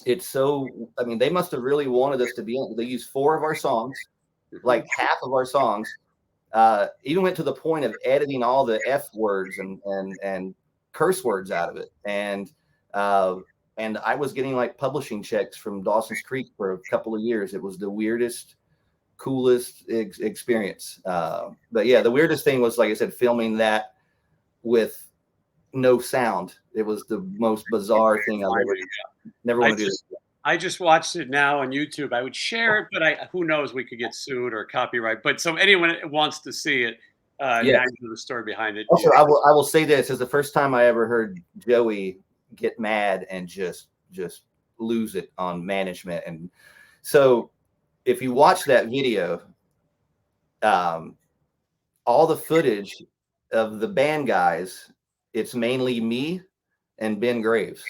it's so, I mean, they must have really wanted us to be in. They used 4 of our songs, like half of our songs. Even went to the point of editing all the F words and curse words out of it. And I was getting like publishing checks from Dawson's Creek for a couple of years. It was the weirdest, coolest experience. But yeah, the weirdest thing was, like I said, filming that with no sound. It was the most bizarre thing I've never want to do this. I just watched it now on YouTube. I would share it, but who knows, we could get sued or copyright. But so anyone that wants to see it, now you know the story behind it. Also, I will say this is the first time I ever heard Joey get mad and just lose it on management. And so if you watch that video, all the footage of the band guys, it's mainly me and Ben Graves.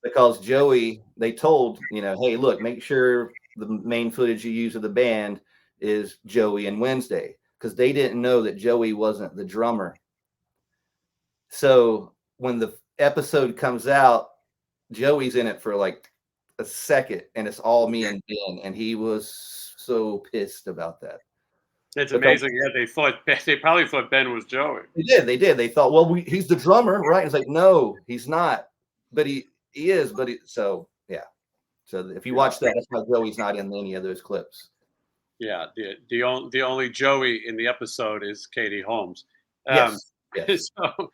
Because Joey, they told, you know, hey, look, make sure the main footage you use of the band is Joey and Wednesday, because they didn't know that Joey wasn't the drummer. So when the episode comes out, Joey's in it for like a second, and it's all me and Ben, and he was so pissed about that. It's amazing. Yeah, they probably thought Ben was Joey. They did. They thought, well, he's the drummer, right? It's like, no, he's not, but he is. But so yeah. So if you watch that, that's why Joey's not in any of those clips. Yeah, the only Joey in the episode is Katie Holmes. Yes. So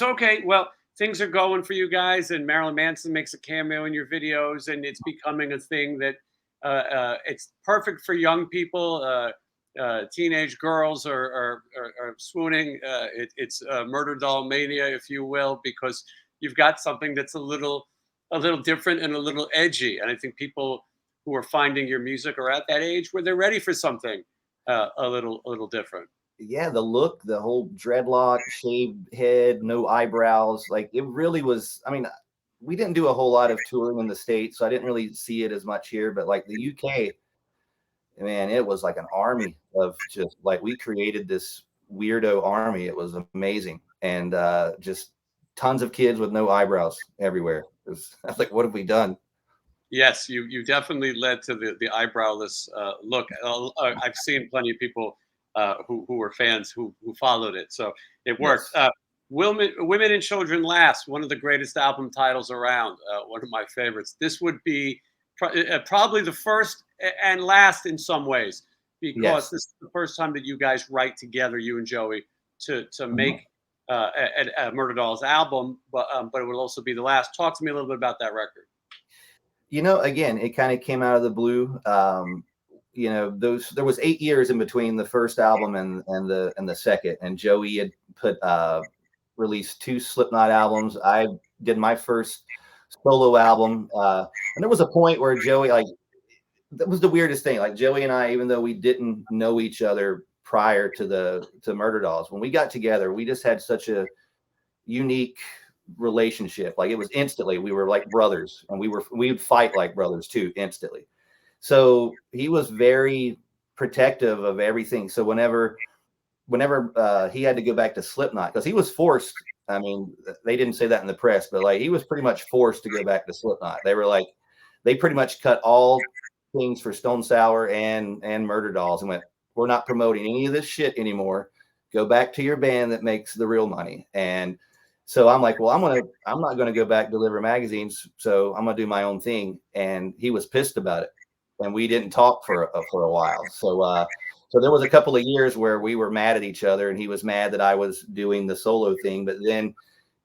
okay, well, things are going for you guys, and Marilyn Manson makes a cameo in your videos, and it's becoming a thing that it's perfect for young people. Teenage girls are swooning. It's Murderdolls Mania, if you will, because you've got something that's a little different and a little edgy. And I think people who are finding your music are at that age where they're ready for something a little different. Yeah, the look, the whole dreadlock, shaved head, no eyebrows, like it really was. I mean, we didn't do a whole lot of touring in the States, so I didn't really see it as much here. But like the UK, man, it was like an army of just like, we created this weirdo army. It was amazing. And just tons of kids with no eyebrows everywhere. I was like, what have we done? Yes, you definitely led to the eyebrowless look. I've seen plenty of people who were fans who followed it, so it worked. Yes. Women and Children Last, one of the greatest album titles around, one of my favorites. This would be probably the first and last in some ways, because this is the first time that you guys write together, you and Joey, to make a Murderdolls album, but it will also be the last. Talk to me a little bit about that record. You know, again, it kind of came out of the blue. You know, there was 8 years in between the first album and the second, and Joey had released 2 Slipknot albums. I did my first solo album, and there was a point where Joey, like, that was the weirdest thing. Like, Joey and I, even though we didn't know each other prior to Murderdolls, when we got together, we just had such a unique relationship. Like, it was instantly, we were like brothers, and we would fight like brothers too, instantly. So he was very protective of everything. So whenever he had to go back to Slipknot, because he was forced. I mean, they didn't say that in the press, but like, he was pretty much forced to go back to Slipknot. They were like, they pretty much cut all things for Stone Sour and Murderdolls and went, we're not promoting any of this shit anymore. Go back to your band that makes the real money. And so I'm like, well, I'm not gonna go back deliver magazines, so I'm gonna do my own thing. And he was pissed about it, and we didn't talk for a while. So there was a couple of years where we were mad at each other, and he was mad that I was doing the solo thing. But then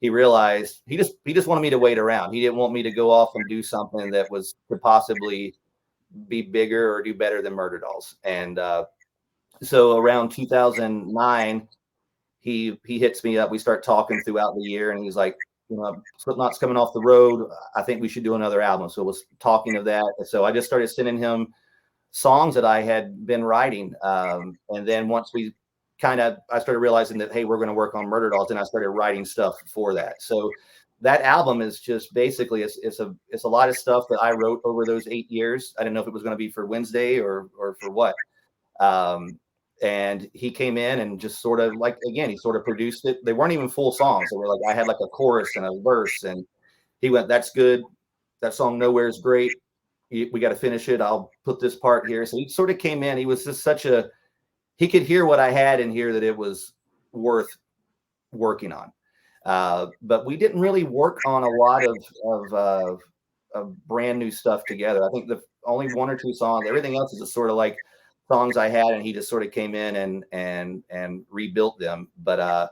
he realized he just wanted me to wait around. He didn't want me to go off and do something that could possibly be bigger or do better than Murderdolls. And so around 2009, he hits me up. We start talking throughout the year, and he's like, you know, Slipknot's coming off the road. I think we should do another album. So was talking of that. So I just started sending him songs that I had been writing. And then once I started realizing that, hey, we're going to work on Murderdolls, and I started writing stuff for that. So that album is just basically, it's a lot of stuff that I wrote over those 8 years. I didn't know if it was going to be for Wednesday or for what. and he came in and just sort of like, again, he sort of produced it. They weren't even full songs. They were like, I had like a chorus and a verse, and he went, that's good. That song Nowhere is great. We got to finish it. I'll put this part here. So he sort of came in. He was just he could hear what I had and hear that it was worth working on. But we didn't really work on a lot of brand new stuff together. I think the only 1 or 2 songs, everything else is just sort of like songs I had, and he just sort of came in and rebuilt them. But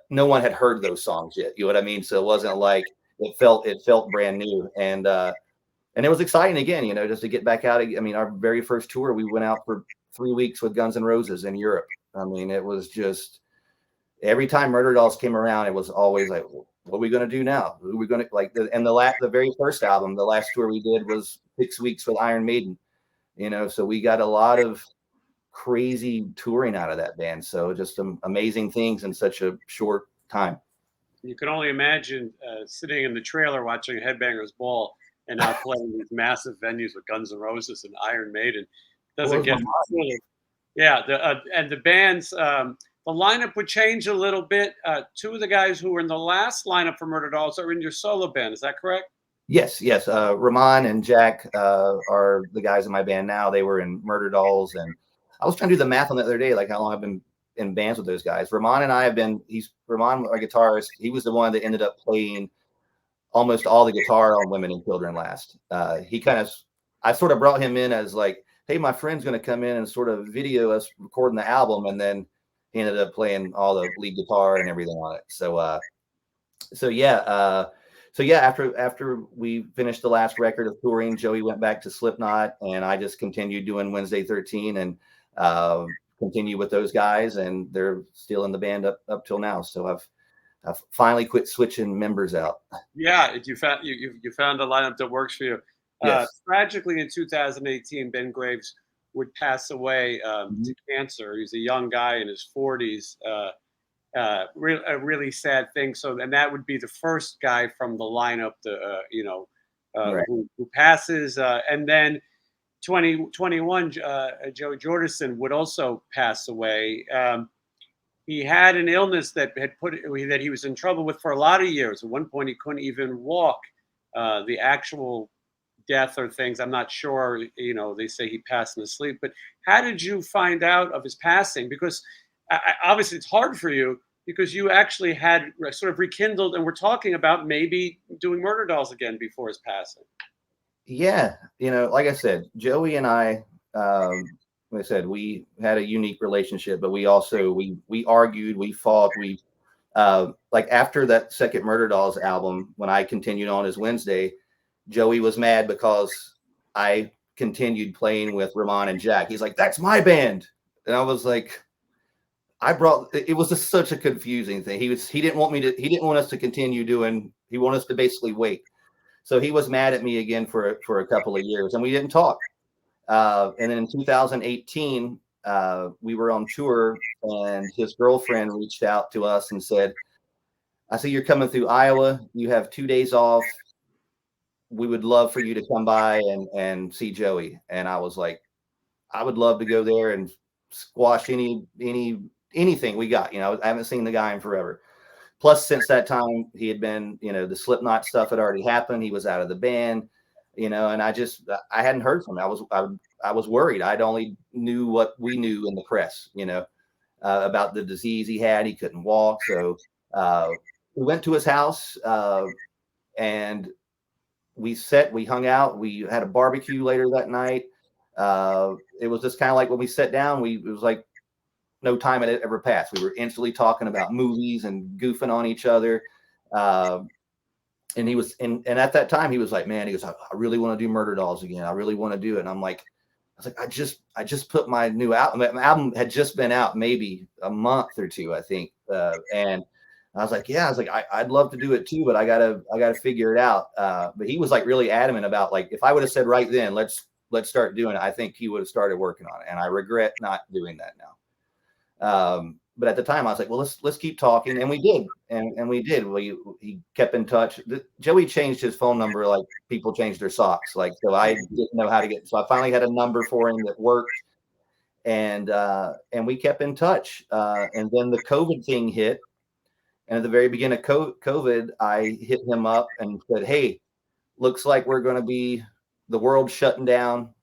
no one had heard those songs yet. You know what I mean? So it wasn't like it felt brand new. And it was exciting again, you know, just to get back out. I mean, our very first tour, we went out for 3 weeks with Guns N' Roses in Europe. I mean, it was just every time Murderdolls came around, it was always like, what are we going to do now? Who are we going to like? The very first album, the last tour we did was 6 weeks with Iron Maiden, you know, so we got a lot of crazy touring out of that band. So just some amazing things in such a short time. You can only imagine sitting in the trailer watching Headbangers Ball and now playing these massive venues with Guns N' Roses and Iron Maiden. Doesn't get and the bands. The lineup would change a little bit. 2 of the guys who were in the last lineup for Murderdolls are in your solo band. Is that correct? Yes. Ramon and Jack are the guys in my band now. They were in Murderdolls, and I was trying to do the math on the other day, like how long I've been in bands with those guys. Ramon and I have been. Ramon, our guitarist. He was the one that ended up playing almost all the guitar on Women and Children last. I sort of brought him in as like, hey, my friend's going to come in and sort of video us recording the album, and then he ended up playing all the lead guitar and everything on it. So yeah, after we finished the last record of touring, Joey went back to Slipknot, and I just continued doing Wednesday 13 and continue with those guys, and they're still in the band up till now. So I've finally quit switching members out. Yeah, you found a lineup that works for you. Yes. Tragically, in 2018, Ben Graves would pass away to cancer. He was a young guy in his 40s. A really sad thing. So, and that would be the first guy from the lineup, Right. who passes. And then 2021, Joe Jordison would also pass away. He had an illness that he was in trouble with for a lot of years. At one point, he couldn't even walk. The actual death or things, I'm not sure. You know, they say he passed in his sleep. But how did you find out of his passing? Because obviously, it's hard for you because you actually had sort of rekindled, and we're talking about maybe doing Murderdolls again before his passing. Yeah, you know, like I said, Joey and I. Like I said, we had a unique relationship, but we also we argued, we fought, like after that second Murderdolls album, when I continued on as Wednesday, Joey was mad because I continued playing with Ramon and Jack. He's like, that's my band. And I was like, it was just such a confusing thing. He didn't want us to continue doing, he wanted us to basically wait. So he was mad at me again for a couple of years, and we didn't talk. And then in 2018, we were on tour, and his girlfriend reached out to us and said, I see you're coming through Iowa. You have 2 days off. We would love for you to come by and see Joey. And I was like, I would love to go there and squash anything we got. You know, I haven't seen the guy in forever. Plus, since that time, he had been, you know, the Slipknot stuff had already happened. He was out of the band. You know, and I hadn't heard from him. I was worried. I'd only knew what we knew in the press, you know, about the disease he had. He couldn't walk. So we went to his house and we hung out. We had a barbecue later that night. It was just kind of like when we sat down, it was like no time had ever passed. We were instantly talking about movies and goofing on each other. And he was, and at that time he was like, man, he goes, I really want to do Murderdolls again. I really want to do it. And I was like, I just put my new album. My album had just been out maybe a month or two, I think. And I was like, yeah, I'd love to do it too, but I gotta figure it out. But he was like really adamant about, like, if I would have said right then, let's start doing it, I think he would have started working on it. And I regret not doing that now. But at the time I was like, well, let's keep talking. And we did. And we did. He kept in touch. Joey changed his phone number like people change their socks. Like, so I didn't know how to get, so I finally had a number for him that worked. and we kept in touch. And then the COVID thing hit, and at the very beginning of COVID, I hit him up and said, "Hey, looks like we're going to be the world shutting down.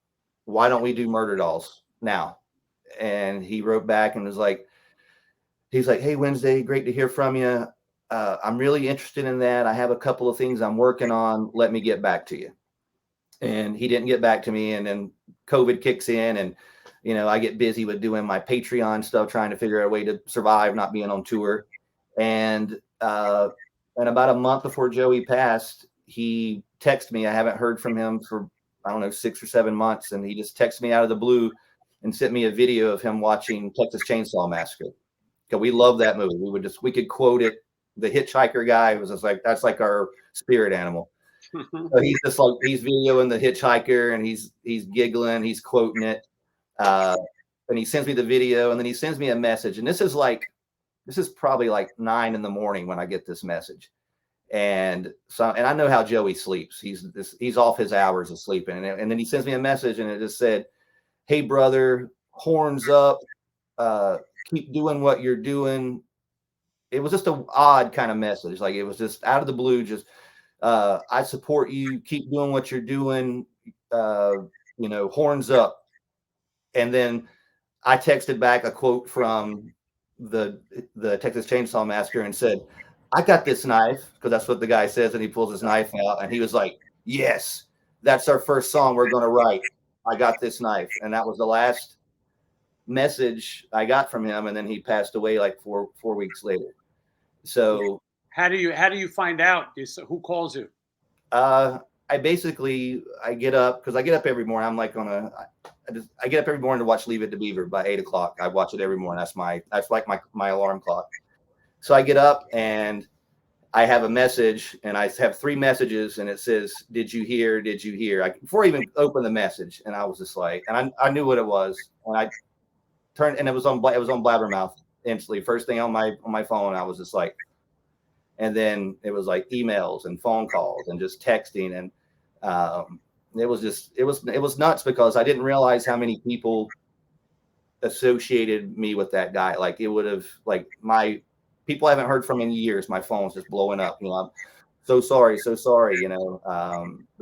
Why don't we do Murderdolls now?" And he wrote back and was like, he's like, "Hey, Wednesday, great to hear from you. I'm really interested in that. I have a couple of things I'm working on. Let me get back to you." And he didn't get back to me. And then COVID kicks in, and, I get busy with doing my Patreon stuff, trying to figure out a way to survive, not being on tour. And about a month before Joey passed, he texted me. I haven't heard from him for, I don't know, 6 or 7 months. And he just texted me out of the blue and sent me a video of him watching Texas Chainsaw Massacre. Because we love that movie. We could quote it. The hitchhiker guy was just like, that's like our spirit animal. So he's just like, he's videoing the hitchhiker, and he's giggling, he's quoting it. And he sends me the video, and then he sends me a message. And this is probably like 9 a.m. when I get this message. And I know how Joey sleeps. He's off his hours of sleeping. And then he sends me a message, and it just said, "Hey brother, horns up, keep doing what you're doing." It was just an odd kind of message. Like, it was just out of the blue. Just, "I support you. Keep doing what you're doing. Horns up." And then I texted back a quote from the Texas Chainsaw Massacre and said, "I got this knife," because that's what the guy says, and he pulls his knife out, and he was like, "Yes, that's our first song we're going to write. I got this knife." And that was the last message I got from him. And then he passed away like four weeks later. So how do you find out? Who calls you? I get up, because I get up every morning. I'm like I get up every morning to watch Leave It to Beaver by 8 o'clock. I watch it every morning. That's like my alarm clock. So I get up and I have a message, and I have 3 messages, and it says, "Did you hear? Did you hear?" Before I even opened the message, and I was just like, and I knew what it was, and I turned, and it was on Blabbermouth instantly. First thing on my phone, I was just like, and then it was like emails and phone calls and just texting, and it was nuts, because I didn't realize how many people associated me with that guy. Like, it would have, like, my people I haven't heard from in years, my phone's just blowing up. I'm so sorry. But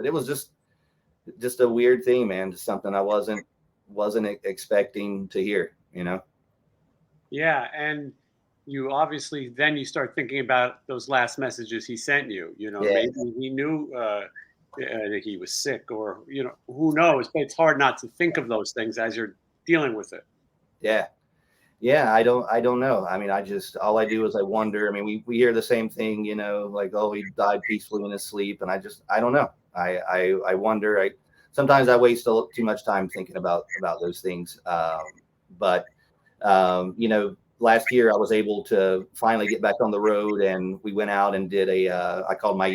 it was just a weird thing, man. Just something I wasn't expecting to hear. Yeah, and you obviously then you start thinking about those last messages he sent you. Yeah. Maybe he knew that he was sick, or who knows. But it's hard not to think of those things as you're dealing with it. Yeah. I don't know. I mean, all I do is I wonder. I mean, we hear the same thing, like, "Oh, he died peacefully in his sleep," and I don't know. I wonder. Sometimes I waste too much time thinking about those things. But last year I was able to finally get back on the road, and we went out and did I called my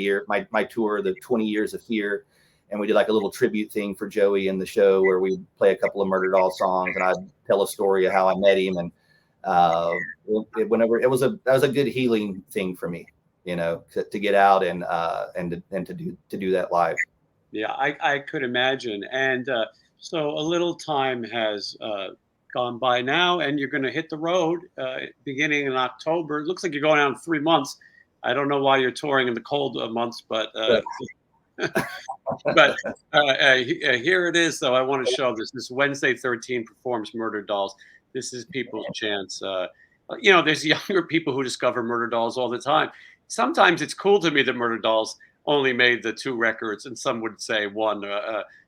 tour, the 20 Years of Fear. And we did like a little tribute thing for Joey in the show, where we play a couple of Murderdoll songs, and I tell a story of how I met him. And that was a good healing thing for me, to get out and to do that live. Yeah, I could imagine. And so a little time has gone by now, and you're going to hit the road beginning in October. It looks like you're going out in 3 months. I don't know why you're touring in the cold months, but here it is, though. I want to show this. Wednesday 13 performs Murderdolls. This is people's chance. There's younger people who discover Murderdolls all the time. Sometimes it's cool to me that Murderdolls only made the 2 records, and some would say 1.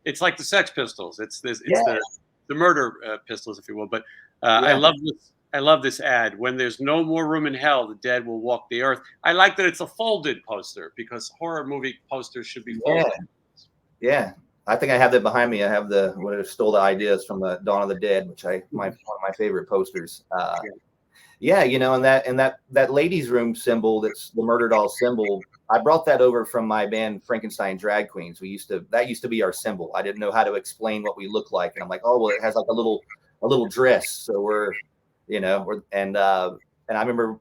It's like the Sex Pistols. It's the Murder Pistols, if you will. But I love this ad. "When there's no more room in hell, the dead will walk the earth." I like that it's a folded poster, because horror movie posters should be folded. Yeah. I think I have that behind me. I have stole the ideas from the Dawn of the Dead, which one of my favorite posters. And that ladies' room symbol, that's the Murderdoll symbol. I brought that over from my band Frankenstein Drag Queens. That used to be our symbol. I didn't know how to explain what we look like, and I'm like, "Oh, well, it has like a little dress." So and I remember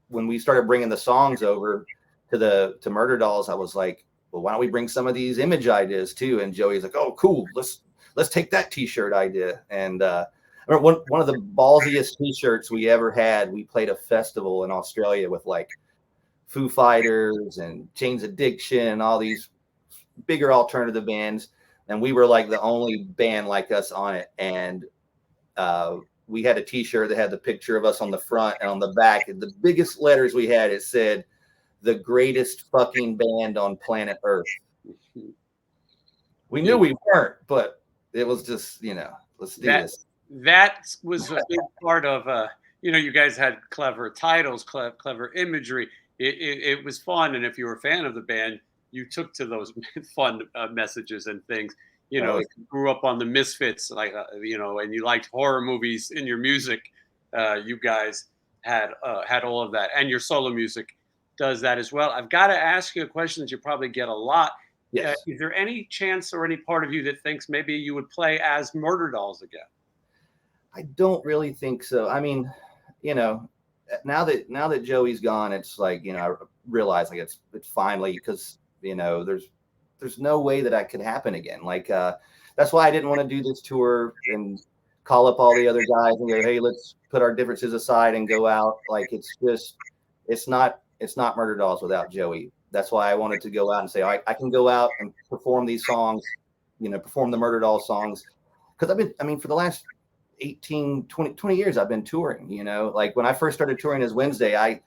when we started bringing the songs over to Murderdolls, I was like, "Well, why don't we bring some of these image ideas too?" And Joey's like, "Oh, cool. Let's take that T-shirt idea." And one of the ballsiest T-shirts we ever had. We played a festival in Australia with like Foo Fighters and Jane's Addiction and all these bigger alternative bands, and we were like the only band like us on it. And we had a T-shirt that had the picture of us on the front, and on the back, the biggest letters we had, it said, "The greatest fucking band on planet Earth." We knew we weren't, but it was just, let's do this. That was a big part of, you guys had clever titles, clever imagery. It was fun. And if you were a fan of the band, you took to those fun messages and things. If you grew up on the Misfits, like, and you liked horror movies in your music, you guys had all of that. And your solo music does that as well. I've got to ask you a question that you probably get a lot. Yes. Is there any chance or any part of you that thinks maybe you would play as Murderdolls again? I don't really think so. I mean, now that Joey's gone, it's like, I realize like it's finally, because there's no way that could happen again. Like that's why I didn't want to do this tour and call up all the other guys and go, hey, let's put our differences aside and go out. Like it's not Murderdolls without Joey. That's why I wanted to go out and say, all right, I can go out and perform these songs, perform the Murderdolls songs. Because for the last 20 years, I've been touring, like when I first started touring as Wednesday,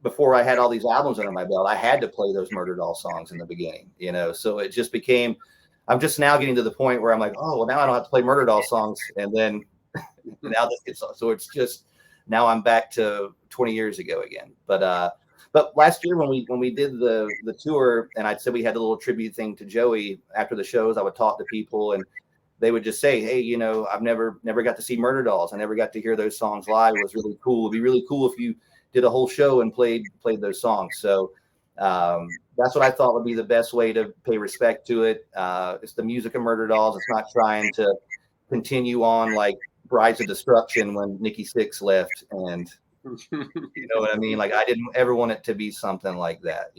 before I had all these albums under my belt, I had to play those Murderdolls songs in the beginning, so it just became, I'm just now getting to the point where I'm like, oh, well, now I don't have to play Murderdolls songs. And then now so it's just, now I'm back to 20 years ago again. But last year when we did the tour, and I said we had a little tribute thing to Joey after the shows, I would talk to people and they would just say, hey, I've never got to see Murderdolls. I never got to hear those songs live. It was really cool. It'd be really cool if you did a whole show and played those songs. So that's what I thought would be the best way to pay respect to it. It's the music of Murderdolls. It's not trying to continue on like Brides of Destruction when Nikki Sixx left, and you know what I mean? Like I didn't ever want it to be something like that.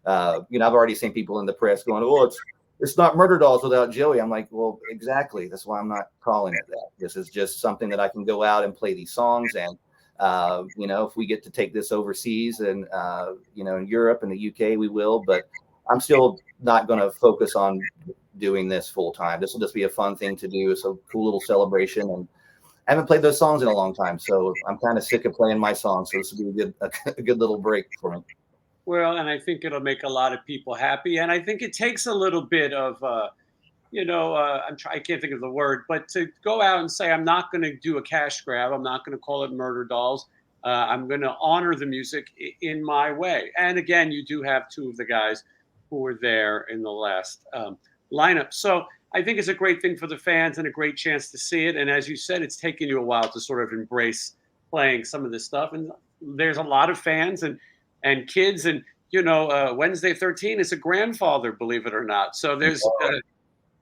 I've already seen people in the press going, "Oh, it's not Murderdolls without Joey." I'm like, well, exactly. That's why I'm not calling it that. This is just something that I can go out and play these songs. And, if we get to take this overseas and, in Europe and the UK, we will. But I'm still not going to focus on doing this full time. This will just be a fun thing to do. It's a cool little celebration. And I haven't played those songs in a long time. So I'm kind of sick of playing my songs. So this will be a good little break for me. Well, and I think it'll make a lot of people happy. And I think it takes a little bit of, I can't think of the word, but to go out and say, I'm not going to do a cash grab. I'm not going to call it Murderdolls. I'm going to honor the music in my way. And again, you do have two of the guys who were there in the last lineup. So I think it's a great thing for the fans and a great chance to see it. And as you said, it's taken you a while to sort of embrace playing some of this stuff. And there's a lot of fans and kids, and Wednesday 13 is a grandfather, believe it or not. So there's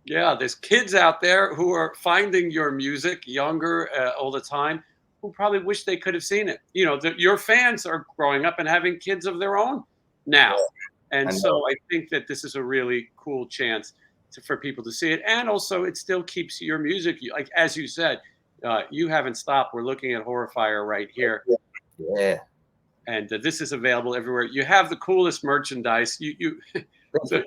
there's kids out there who are finding your music, younger all the time, who probably wish they could have seen it. Your fans are growing up and having kids of their own now, and so I think that this is a really cool chance for people to see it. And also it still keeps your music, like as you said, you haven't stopped. We're looking at Horrifier right here. And this is available everywhere. You have the coolest merchandise. So,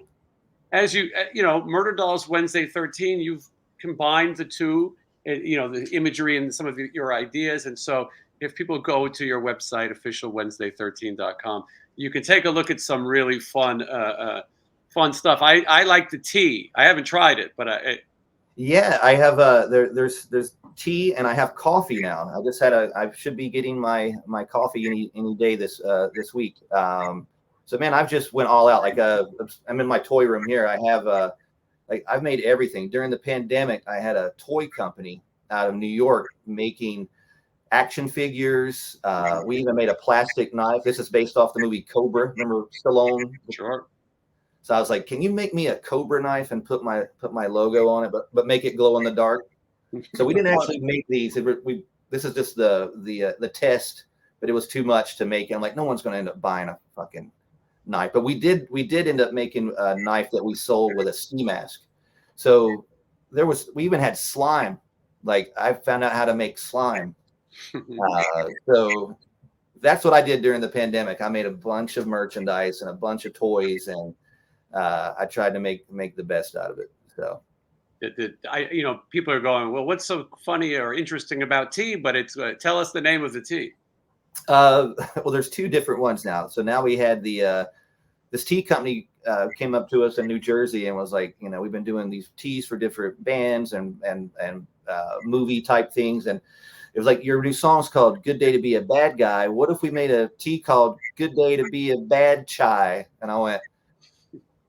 as Murderdolls Wednesday 13, you've combined the two, the imagery and some of your ideas. And so if people go to your website, officialwednesday13.com, you can take a look at some really fun stuff. I like the tea. I haven't tried it, but I have there's tea, and I have coffee now. I should be getting my coffee any day this week. So man, I've just went all out. Like I'm in my toy room here. I have I've made everything. During the pandemic, I had a toy company out of New York making action figures. We even made a plastic knife. This is based off the movie Cobra. Remember Stallone? Sure. So I was like, can you make me a Cobra knife and put my logo on it, but make it glow in the dark? So we didn't actually make these. This is just the test, but it was too much to make. I'm like, no one's going to end up buying a fucking knife. But we did end up making a knife that we sold with a ski mask. So we even had slime Like I found out how to make slime. So that's what I did during the pandemic. I made a bunch of merchandise and a bunch of toys, and I tried to make the best out of it. So people are going, well, what's so funny or interesting about tea? But it's tell us the name of the tea. well, there's two different ones now. So now we had this tea company came up to us in New Jersey and was like, we've been doing these teas for different bands and movie type things, and it was like, your new song's called "Good Day to Be a Bad Guy. What if we made a tea called Good Day to Be a Bad Chai?" And I went,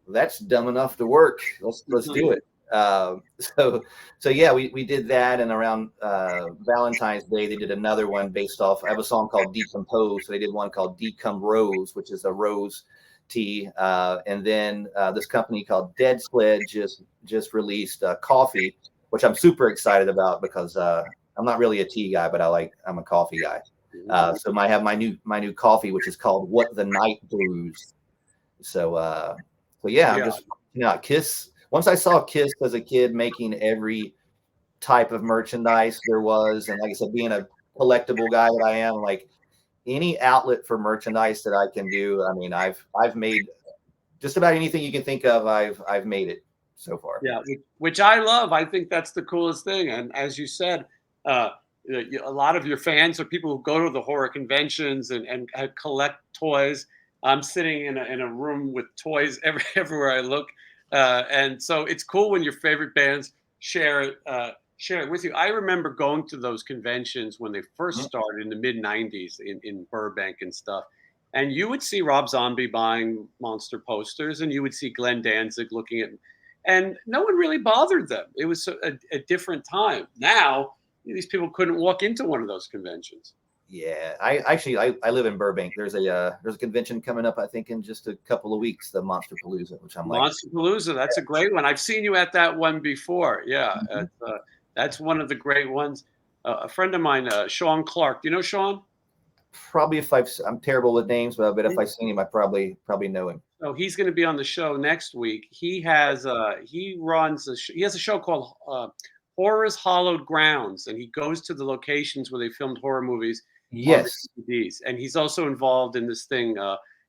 "That's dumb enough to work. Let's do it." So yeah, we did that, and around Valentine's Day they did another one based off. I have a song called "Decompose," so they did one called "Decom Rose," which is a rose tea, and then this company called Dead Sled just released coffee, which I'm super excited about because I'm not really a tea guy, but I'm a coffee guy. So I have my new coffee, which is called "What the Night Brews." So yeah, I'm just Kiss. Once I saw Kiss as a kid making every type of merchandise there was, and like I said, being a collectible guy that I am, like any outlet for merchandise that I can do. I mean, I've made just about anything you can think of. I've made it so far. Yeah, which I love. I think that's the coolest thing. And as you said, a lot of your fans are people who go to the horror conventions and collect toys. I'm sitting in a room with toys everywhere I look, and so it's cool when your favorite bands share it with you. I remember going to those conventions when they first started in the mid '90s in Burbank and stuff. And you would see Rob Zombie buying Monster posters, and you would see Glenn Danzig looking at, and no one really bothered them. It was a different time. Now these people couldn't walk into one of those conventions. Yeah, I live in Burbank. There's a convention coming up, I think, in just a couple of weeks, the Monster Palooza, which I'm like, Monster Palooza, that's a great one. I've seen you at that one before. Yeah, that's one of the great ones. A friend of mine, Sean Clark. Do you know Sean? Probably I'm terrible with names, but I bet if I seen him, I probably know him. So he's going to be on the show next week. He has he has a show called Horror's Hallowed Grounds, and he goes to the locations where they filmed horror movies. Yes, on the DVDs. And he's also involved in this thing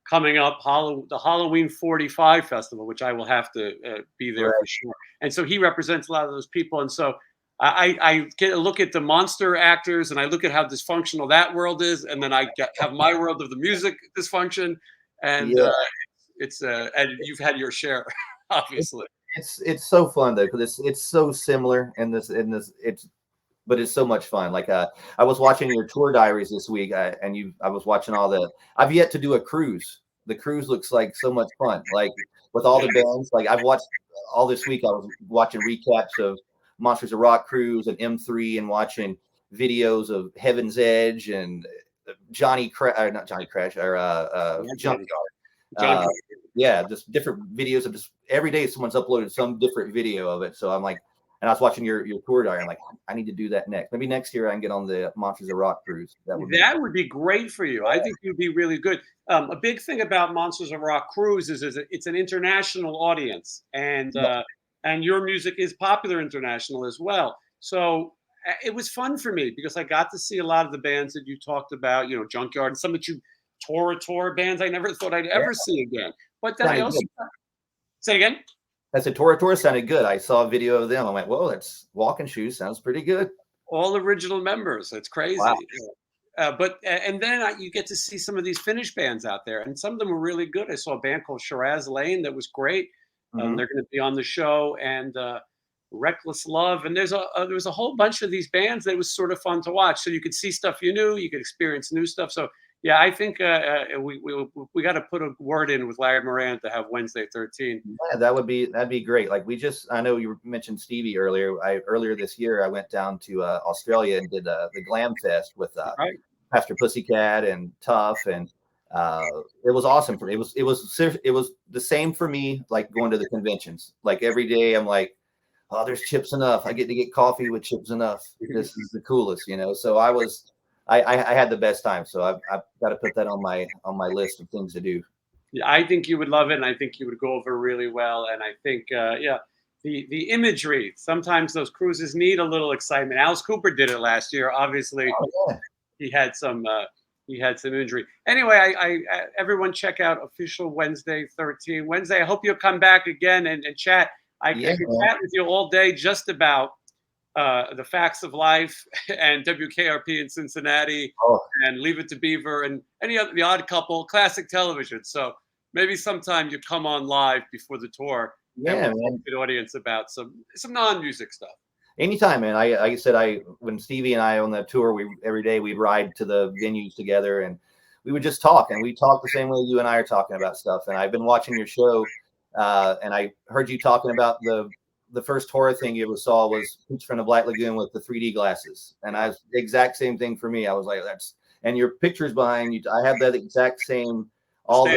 coming up, the Halloween 45 festival, which I will have to be there for sure. And so he represents a lot of those people. And so I get a look at the monster actors, and I look at how dysfunctional that world is, and then I have my world of the music dysfunction, and and you've had your share, obviously. It's so fun though, because it's so similar but it's so much fun. Like I was watching your tour diaries this week, I was watching I've yet to do a cruise. The cruise looks like so much fun. Like with all the bands, like I've watched all this week. I was watching recaps of Monsters of Rock cruise and M3, and watching videos of Heaven's Edge and not Johnny Crash, or Junkyard. Yeah, just different videos of just every day someone's uploaded some different video of it. So I'm like, and I was watching your tour diary. I'm like, I need to do that next. Maybe next year I can get on the Monsters of Rock cruise. That would be great for you. I think you'd be really good. A big thing about Monsters of Rock cruise is it's an international audience, and your music is popular international as well. So it was fun for me because I got to see a lot of the bands that you talked about, Junkyard, and some that you tour bands I never thought I'd ever see again. But then I also say again. I said Tora sounded good. I saw a video of them. I went, whoa, that's Walking Shoes. Sounds pretty good. All original members. It's crazy. Wow. And then you get to see some of these Finnish bands out there, and some of them were really good. I saw a band called Shiraz Lane that was great. They're going to be on the show, and Reckless Love. And there was a whole bunch of these bands that was sort of fun to watch. So you could see stuff you knew, you could experience new stuff. So yeah, I think we got to put a word in with Larry Moran to have Wednesday 13. Yeah, that'd be great. Like I know you mentioned Stevie earlier. Earlier this year I went down to Australia and did the Glam Fest with Pastor Pussycat and Tough, and it was awesome for me. It was the same for me, like going to the conventions. Like every day I'm like, oh, there's Chips Enough. I get to get coffee with Chips Enough. This is the coolest, So I had the best time, so I've got to put that on my list of things to do. Yeah, I think you would love it, and I think you would go over really well. And I think, the imagery. Sometimes those cruises need a little excitement. Alice Cooper did it last year. Obviously, Oh, yeah. he had some imagery. Anyway, I everyone check out Official Wednesday 13 Wednesday. I hope you'll come back again and chat. I Yeah, can man. chat with you all day just about the facts of life and WKRP in Cincinnati Oh, and Leave It to Beaver and any other, The Odd Couple, classic television. So maybe sometime you come on live before the tour and yeah, we'll man. talk to the audience about some non-music stuff. Anytime, man. Like I said, when Stevie and I on that tour, every day we'd ride to the venues together, and we would just talk, and we talk the same way you and I are talking about stuff. And I've been watching your show, and I heard you talking about the first horror thing you ever saw was Pooch from the Black Lagoon with the 3D glasses, and I was the exact same thing for me. I was like, that's, and your pictures behind you. I have that exact same, all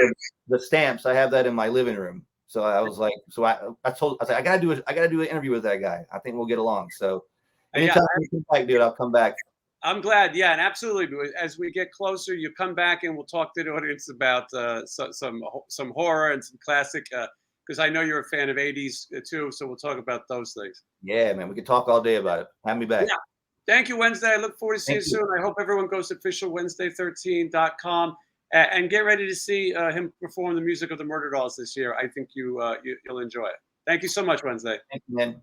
the stamps. I have that in my living room. So I was like, I was like, I gotta do an interview with that guy. I think we'll get along. So anytime you come back, dude, I'll come back. I'm glad. Yeah, and absolutely. As we get closer, you come back and we'll talk to the audience about some horror and some classic. Because I know you're a fan of 80s too, so we'll talk about those things. Yeah, man, we could talk all day about it. Have me back. Yeah. Thank you, Wednesday. I look forward to seeing you Thank you. soon. I hope everyone goes to officialwednesday13.com and get ready to see him perform the music of the Murderdolls this year. I think you'll enjoy it. Thank you so much, Wednesday. Thank you, man.